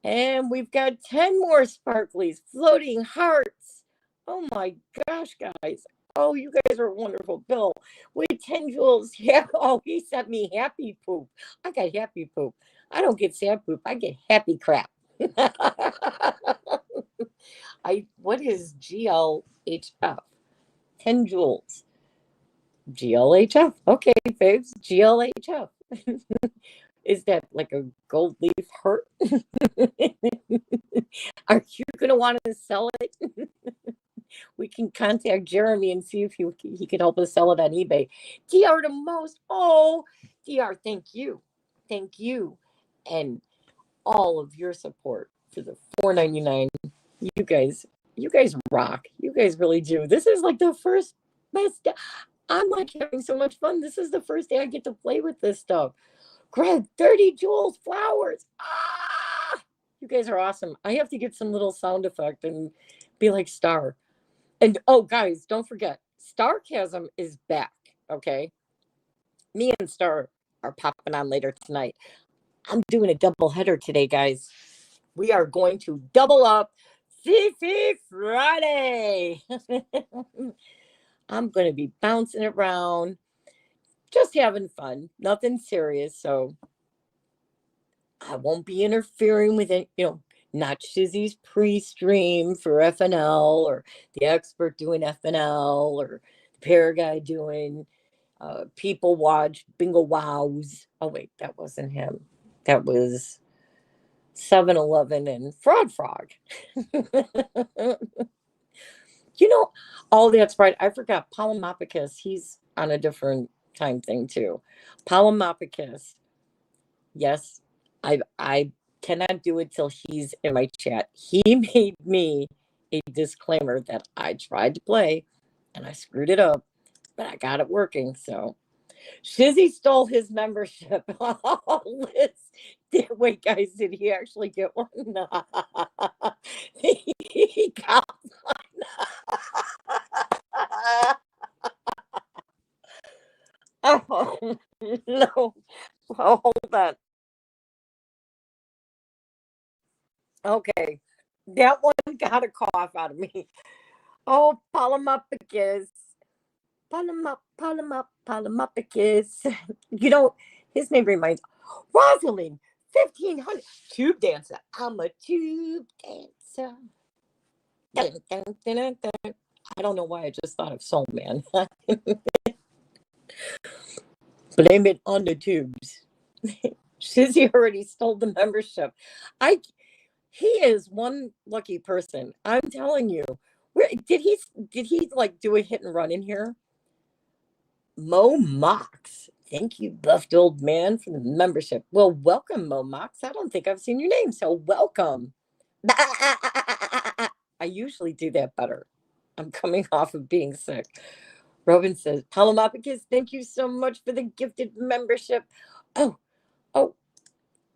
And we've got 10 more sparklies, floating hearts. Oh my gosh, guys. Oh, you guys are wonderful. Bill, with 10 jewels. Yeah. Oh, he sent me happy poop. I got happy poop. I don't get sad poop. I get happy crap. What is GLHF? 10 jewels. GLHF. Okay, faves. GLHF. Is that like a gold leaf heart? Are you going to want to sell it? We can contact Jeremy and see if he could help us sell it on eBay. DR the most. Oh, DR, thank you. Thank you. And all of your support for the $4.99. You guys rock. You guys really do. This is like the first best day. I'm like having so much fun. This is the first day I get to play with this stuff. Greg, 30 jewels, flowers. Ah! You guys are awesome. I have to get some little sound effect and be like Star. And oh, guys, don't forget, Starcasm is back. Okay, me and Star are popping on later tonight. I'm doing a double header today, guys. We are going to double up Fifi Friday. I'm going to be bouncing around, just having fun, nothing serious. So I won't be interfering with it, not Shizzy's pre-stream for FNL or the expert doing FNL or the pair guy doing People Watch Bingo Wows. Oh, wait, that wasn't him. That was 7-Eleven and Fraud Frog. Oh, that's right. I forgot Palomopicus. He's on a different time thing too. Palomopicus. Yes, I cannot do it till he's in my chat. He made me a disclaimer that I tried to play and I screwed it up, but I got it working. So Shizzy stole his membership. Oh, Liz. Wait, guys, did he actually get one? No. He got one. Oh, no. Well, hold on. Okay. That one got a cough out of me. Oh, Palomopicus. Palomopicus. His name reminds Rosalind, 1500. Tube dancer. I'm a tube dancer. Dun, dun, dun, dun, dun. I don't know why I just thought of Soul Man. Blame it on the tubes. Shizzy already stole the membership. He is one lucky person. I'm telling you. Where did he like do a hit and run in here? Mo Mox. Thank you, buffed old man, for the membership. Well, welcome, Mo Mox. I don't think I've seen your name, so welcome. I usually do that better. I'm coming off of being sick. Robin says, Palomopicus, thank you so much for the gifted membership. Oh,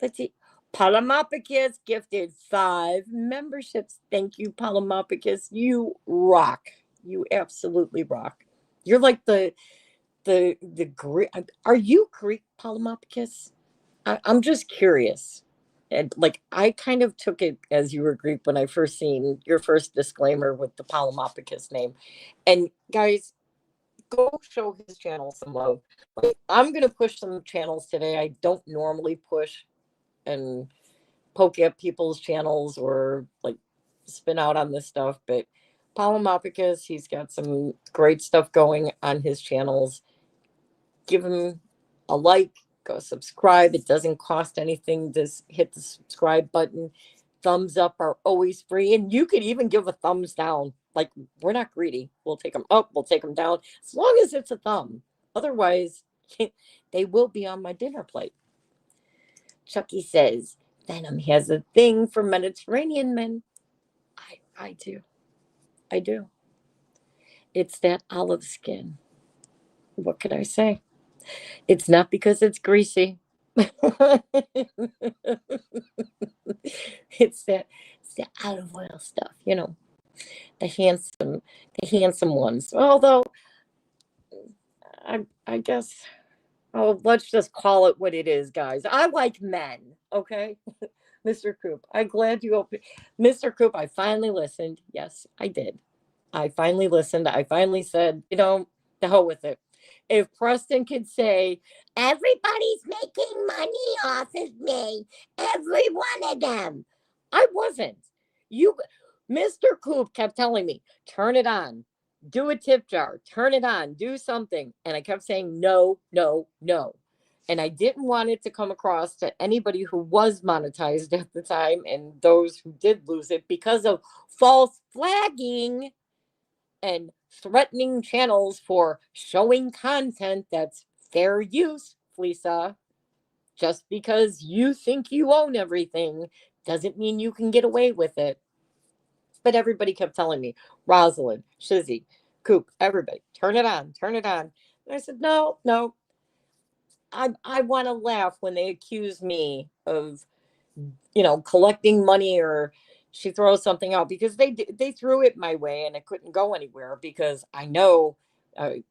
let's see. Palomopicus gifted 5 memberships. Thank you, Palomopicus. You rock. You absolutely rock. You're like the Greek. Are you Greek, Palomopicus? I'm just curious. And like, I kind of took it as you were Greek when I first seen your first disclaimer with the Palomopicus name. And guys, go show his channel some love. Like, I'm going to push some channels today I don't normally push and poke at people's channels or like spin out on this stuff. But Palomopicus, he's got some great stuff going on his channels. Give him a like, go subscribe. It doesn't cost anything to hit the subscribe button. Thumbs up are always free. And you could even give a thumbs down. Like, we're not greedy. We'll take them up, we'll take them down, as long as it's a thumb. Otherwise, they will be on my dinner plate. Chucky says, Venom has a thing for Mediterranean men. I do. I do. It's that olive skin. What could I say? It's not because it's greasy. It's that olive oil stuff, the handsome ones. Although I guess, let's just call it what it is, guys. I like men, okay? Mr. Coop, I'm glad you opened. Mr. Coop, I finally listened. Yes, I did. I finally listened. I finally said, the hell with it. If Preston could say, everybody's making money off of me, every one of them. I wasn't. Mr. Coop kept telling me, turn it on, do a tip jar, turn it on, do something. And I kept saying, no, no, no. And I didn't want it to come across to anybody who was monetized at the time and those who did lose it because of false flagging and threatening channels for showing content that's fair use, Fleesa. Just because you think you own everything doesn't mean you can get away with it. But everybody kept telling me, Rosalind, Shizzy, Coop, everybody, turn it on, turn it on. And I said, no. I want to laugh when they accuse me of, collecting money or she throws something out because they threw it my way and it couldn't go anywhere because I know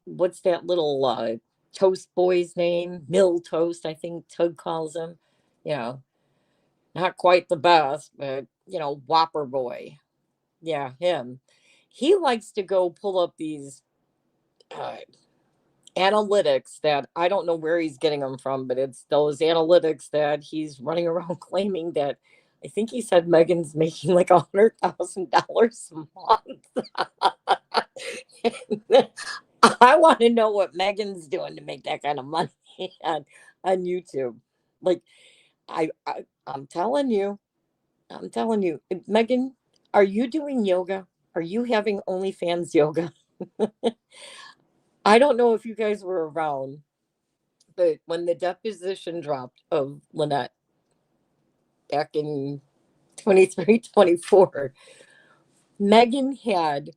what's that little toast boy's name? Mill Toast, I think Tug calls him. You know, not quite the best, but you know, Whopper Boy. Yeah, him. He likes to go pull up these analytics that I don't know where he's getting them from, but it's those analytics that he's running around claiming that I think he said Megan's making like $100,000 a month. I want to know what Megan's doing to make that kind of money on YouTube. Like, I'm telling you, Megan, are you doing yoga? Are you having OnlyFans yoga? I don't know if you guys were around, but when the deposition dropped of Lynette back in 23, 24, Megan had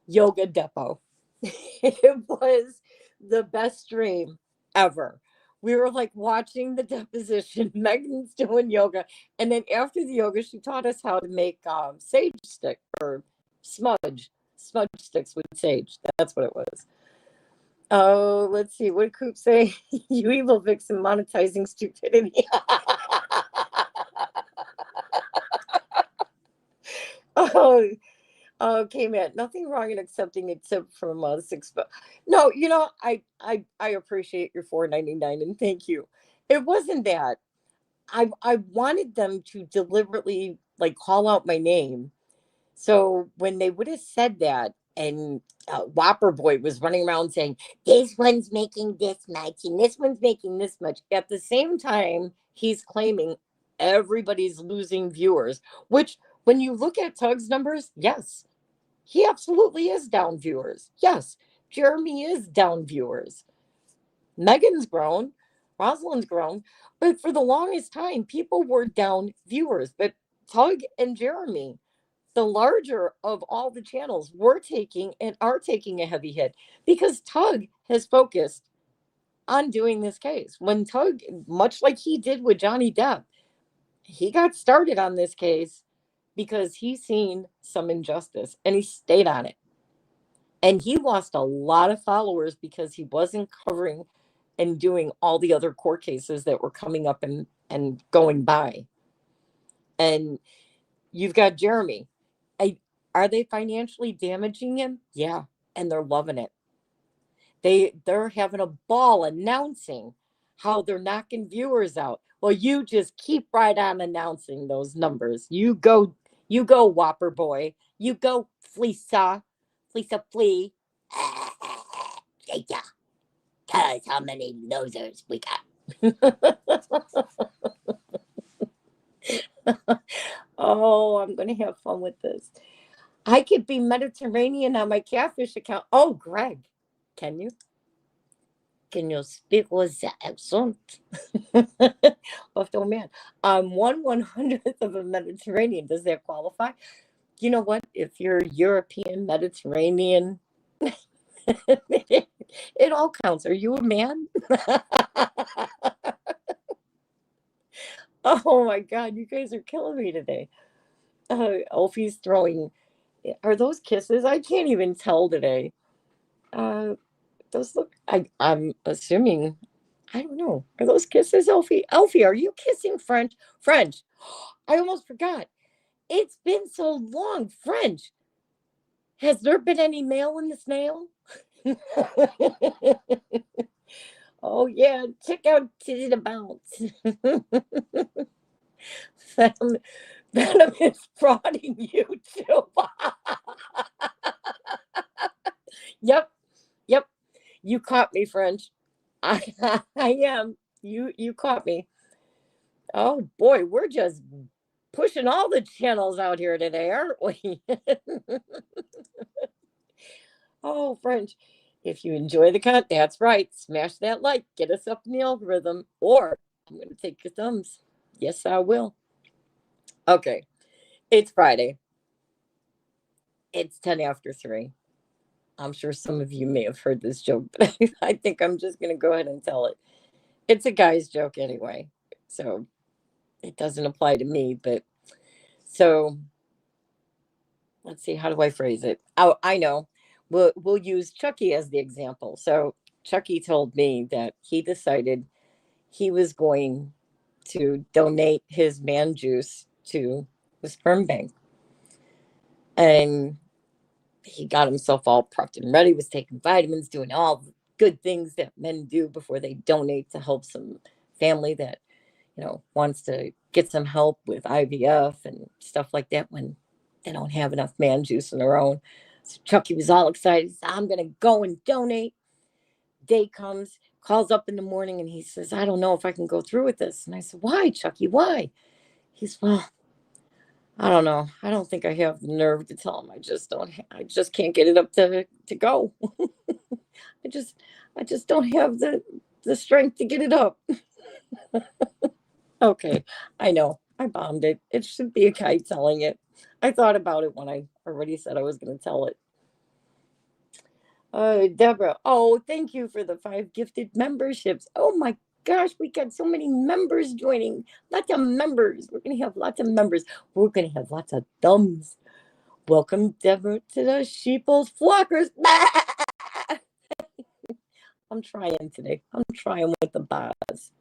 Yoga Depot. It was the best stream ever. We were like watching the deposition. Megan's doing yoga. And then after the yoga, she taught us how to make sage stick or smudge sticks with sage. That's what it was. Oh, let's see. What did Coop say? You evil vixen monetizing stupidity. Oh, okay, man. Nothing wrong in accepting a tip from six. But no, you know, I appreciate your $4.99 and thank you. It wasn't that. I wanted them to deliberately like call out my name. So when they would have said that, and Whopper Boy was running around saying, this one's making this much and this one's making this much. At the same time, he's claiming everybody's losing viewers, which when you look at Tug's numbers, yes, he absolutely is down viewers. Yes, Jeremy is down viewers. Megan's grown. Rosalind's grown. But for the longest time, people were down viewers. But Tug and Jeremy, the larger of all the channels, were taking and are taking a heavy hit because Tug has focused on doing this case. When Tug, much like he did with Johnny Depp, he got started on this case because he's seen some injustice and he stayed on it. And he lost a lot of followers because he wasn't covering and doing all the other court cases that were coming up and going by. And you've got Jeremy. Are they financially damaging him? Yeah, and they're loving it. They're having a ball announcing how they're knocking viewers out. Well, you just keep right on announcing those numbers. You go, Whopper Boy. You go, Fleesa Flea. Yeah. Tell us how many losers we got. Oh, I'm going to have fun with this. I could be Mediterranean on my catfish account. Oh, Greg, can you? Can you speak with the accent? Oh, man. I'm 1/100th of a Mediterranean. Does that qualify? You know what? If you're European, Mediterranean, it all counts. Are you a man? Oh my God, you guys are killing me today. Alfie's throwing. Are those kisses? I can't even tell today. Those look. I'm assuming. I don't know. Are those kisses, Alfie? Alfie, are you kissing French? French. I almost forgot. It's been so long. French. Has there been any mail in the snail? Oh yeah, check out Titty the Bounce. Venom is frauding YouTube. Yep. You caught me, French. I am. You caught me. Oh boy, we're just pushing all the channels out here today, aren't we? Oh, French. If you enjoy the content, that's right. Smash that like. Get us up in the algorithm. Or I'm going to take your thumbs. Yes, I will. Okay. It's Friday. It's 10 after 3. I'm sure some of you may have heard this joke, but I think I'm just going to go ahead and tell it. It's a guy's joke anyway. So it doesn't apply to me. But so let's see, how do I phrase it? Oh, I know. We'll use Chucky as the example. So Chucky told me that he decided he was going to donate his man juice to the sperm bank. And he got himself all prepped and ready, was taking vitamins, doing all the good things that men do before they donate to help some family that, wants to get some help with IVF and stuff like that when they don't have enough man juice on their own. So Chucky was all excited. He said, I'm going to go and donate. Day comes, calls up in the morning, and he says, I don't know if I can go through with this. And I said, why, Chucky? Why? He's, well, I don't know. I don't think I have the nerve to tell him. I just can't get it up to go. I just don't have the strength to get it up. Okay, I know. I bombed it. It should be a guy telling it. I thought about it when I already said I was going to tell it. Deborah, thank you for the 5 gifted memberships. Oh my gosh, we got so many members joining. Lots of members. We're going to have lots of members. We're going to have lots of thumbs. Welcome, Deborah, to the Sheeples Flockers. I'm trying today. I'm trying with the bars.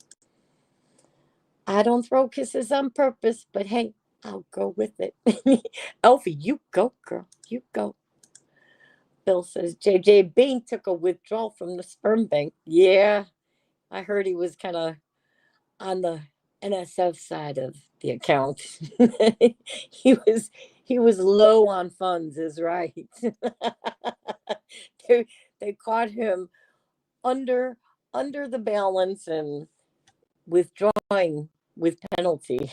I don't throw kisses on purpose, but hey, I'll go with it. Elfie, you go, girl. You go. Bill says JJ Bain took a withdrawal from the sperm bank. Yeah, I heard he was kind of on the NSF side of the account. he was low on funds, is right. they caught him under the balance and withdrawing with penalty.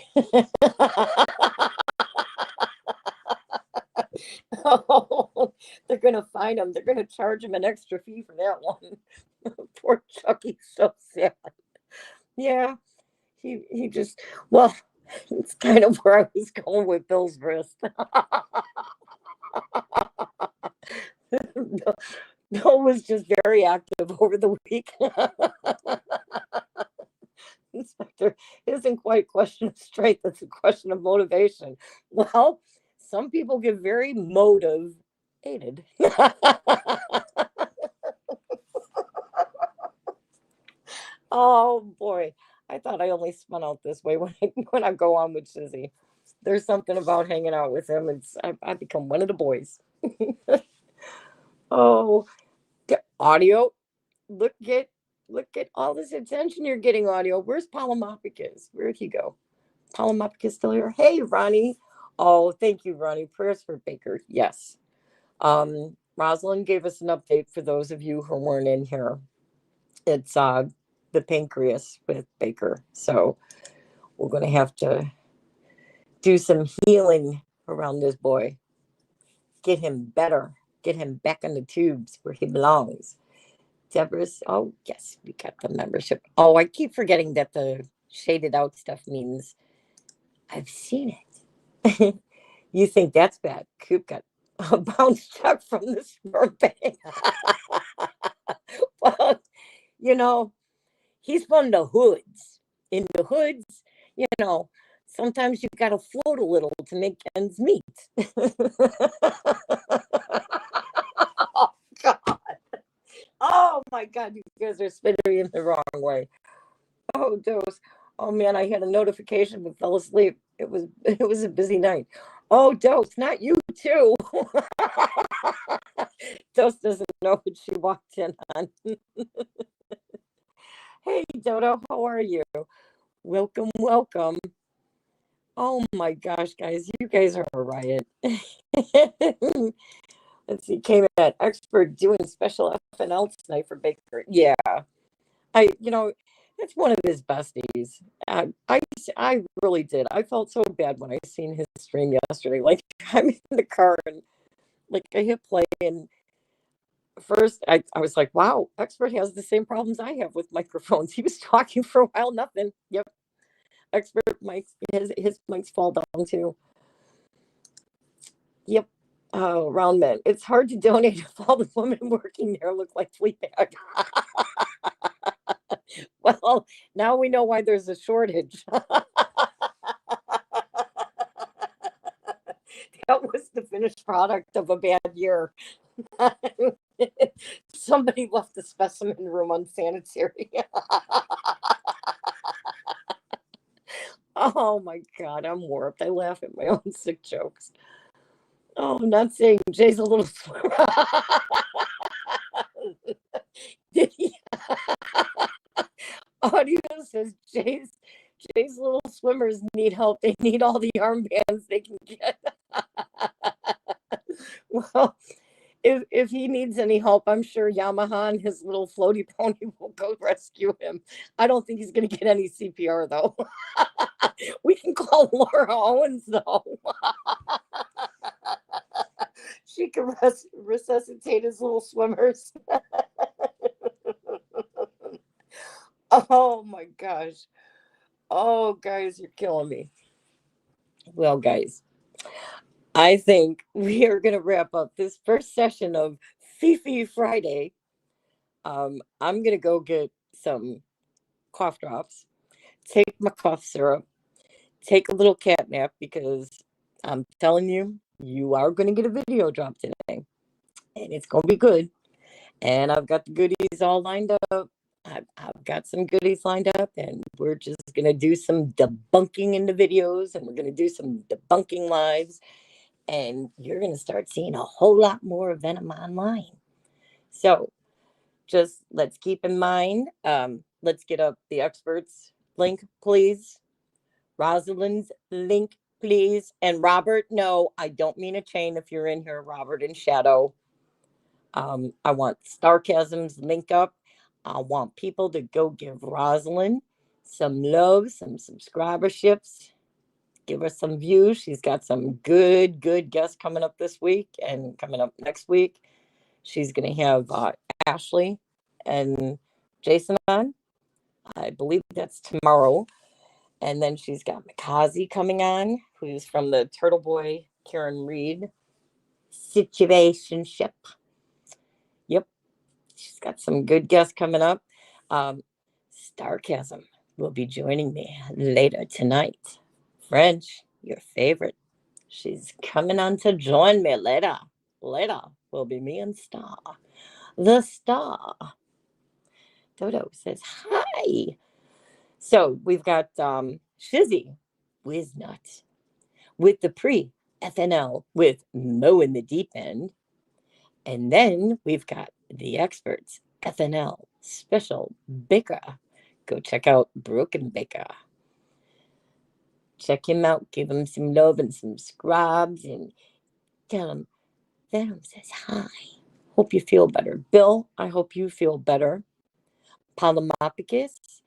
They're gonna fine him. They're gonna charge him an extra fee for that one. Poor Chucky's so sad. Yeah, he just, well, it's kind of where I was going with Bill's wrist. Bill was just very active over the week. Inspector, it isn't quite a question of strength, it's a question of motivation. Well, some people get very motivated. Oh boy, I thought I only spun out this way when I go on with Shizzy. There's something about hanging out with him. I become one of the boys. Oh, audio. Look at all this attention you're getting, audio. Where's Palomopicus? Where'd he go? Palomopicus still here? Hey, Ronnie. Oh, thank you, Ronnie. Prayers for Baker. Yes. Rosalind gave us an update for those of you who weren't in here. It's the pancreas with Baker. So we're going to have to do some healing around this boy. Get him better. Get him back in the tubes where he belongs. Deborah's, oh, yes, we got the membership. Oh, I keep forgetting that the shaded out stuff means I've seen it. You think that's bad? Coop got a bounce check from the sperm bank. Well, he's from the hoods. In the hoods, sometimes you got to float a little to make ends meet. Oh, God. Oh, my God. You guys are spinning me in the wrong way. Oh, Dose. Oh, man, I had a notification but fell asleep. It was a busy night. Oh, Dose, not you, too. Dose doesn't know what she walked in on. Hey, Dodo, how are you? Welcome, welcome. Oh my gosh, guys, you guys are a riot. Let's see, came at expert doing special FNL tonight for Baker. Yeah, it's one of his besties. I really did. I felt so bad when I seen his stream yesterday. Like, I'm in the car and like I hit play and first I was like, wow, expert has the same problems I have with microphones. He was talking for a while, nothing. Yep. Expert mics, his mics fall down too. Yep. Oh, round men. It's hard to donate if all the women working there look like Fleabag. Well, now we know why there's a shortage. That was the finished product of a bad year. Somebody left the specimen room unsanitary. Oh my God, I'm warped. I laugh at my own sick jokes. Oh, I'm not saying Jay's a little Did he? Audio says Jay's little swimmers need help. They need all the armbands they can get. Well, if he needs any help, I'm sure Yamaha and his little floaty pony will go rescue him. I don't think he's going to get any CPR, though. We can call Laura Owens, though. She can resuscitate his little swimmers. Oh, my gosh. Oh, guys, you're killing me. Well, guys, I think we are going to wrap up this first session of Fifi Friday. I'm going to go get some cough drops, take my cough syrup, take a little cat nap, because I'm telling you, you are going to get a video drop today, and it's going to be good. And I've got the goodies all lined up. I've got some goodies lined up, and we're just going to do some debunking in the videos, and we're going to do some debunking lives, and you're going to start seeing a whole lot more of Venom online. So just let's keep in mind, let's get up the experts link, please. Rosalind's link, please. And Robert, no, I don't mean a chain if you're in here, Robert and Shadow. I want Starchasm's link up. I want people to go give Rosalind some love, some subscriberships, give her some views. She's got some good guests coming up this week and coming up next week. She's going to have Ashley and Jason on. I believe that's tomorrow. And then she's got Mikazi coming on, who's from the Turtle Boy Karen Reed situationship. Yep. She's got some good guests coming up. Starchasm will be joining me later tonight. French, your favorite. She's coming on to join me later. Later will be me and Star. The Star. Dodo says hi. So we've got Shizzy Wiznut with the pre-FNL with Mo in the Deep End. And then we've got the experts, FNL Special Baker. Go check out Broken Baker. Check him out. Give him some love and some subscribes, and tell him Venom says hi. Hope you feel better. Bill, I hope you feel better. Polymopicus,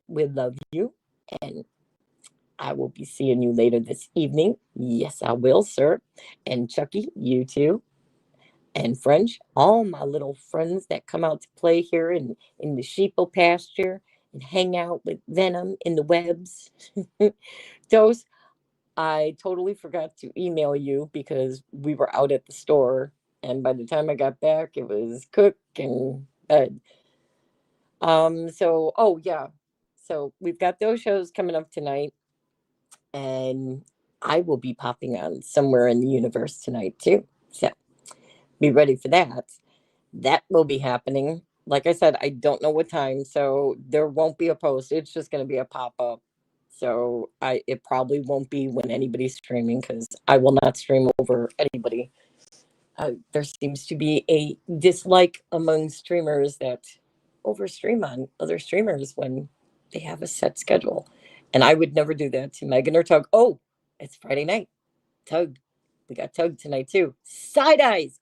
we love you. And I will be seeing you later this evening. Yes, I will, sir. And Chucky, you too. And French, all my little friends that come out to play here in the sheeple pasture and hang out with Venom in the webs. Those, I totally forgot to email you because we were out at the store. And by the time I got back, it was cook and bed. So we've got those shows coming up tonight. And I will be popping on somewhere in the universe tonight, too. So be ready for that. That will be happening. Like I said, I don't know what time, so there won't be a post. It's just going to be a pop-up. So it probably won't be when anybody's streaming, because I will not stream over anybody. There seems to be a dislike among streamers that overstream on other streamers when they have a set schedule. And I would never do that to Megan or Tug. Oh, it's Friday night. Tug. We got Tug tonight, too. Side Eyes.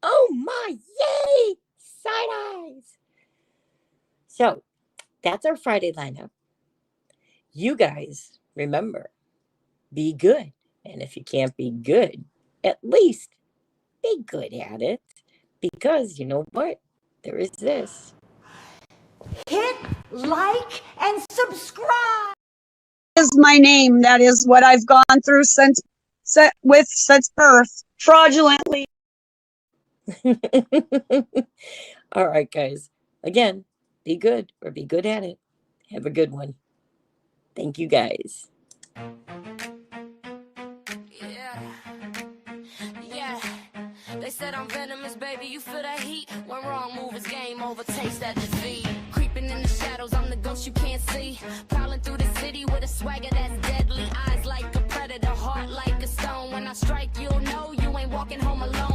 Oh, my. Yay. Side Eyes. So that's our Friday lineup. You guys, remember, be good. And if you can't be good, at least be good at it. Because you know what? There is this. Hit like and subscribe. Is my name. That is what I've gone through since birth, fraudulently. All right, guys. Again, be good or be good at it. Have a good one. Thank you, guys. said I'm venomous, baby, you feel that heat? One wrong move is game over, taste that defeat. Creeping in the shadows, I'm the ghost you can't see. Prowling through the city with a swagger that's deadly. Eyes like a predator, heart like a stone. When I strike, you'll know you ain't walking home alone.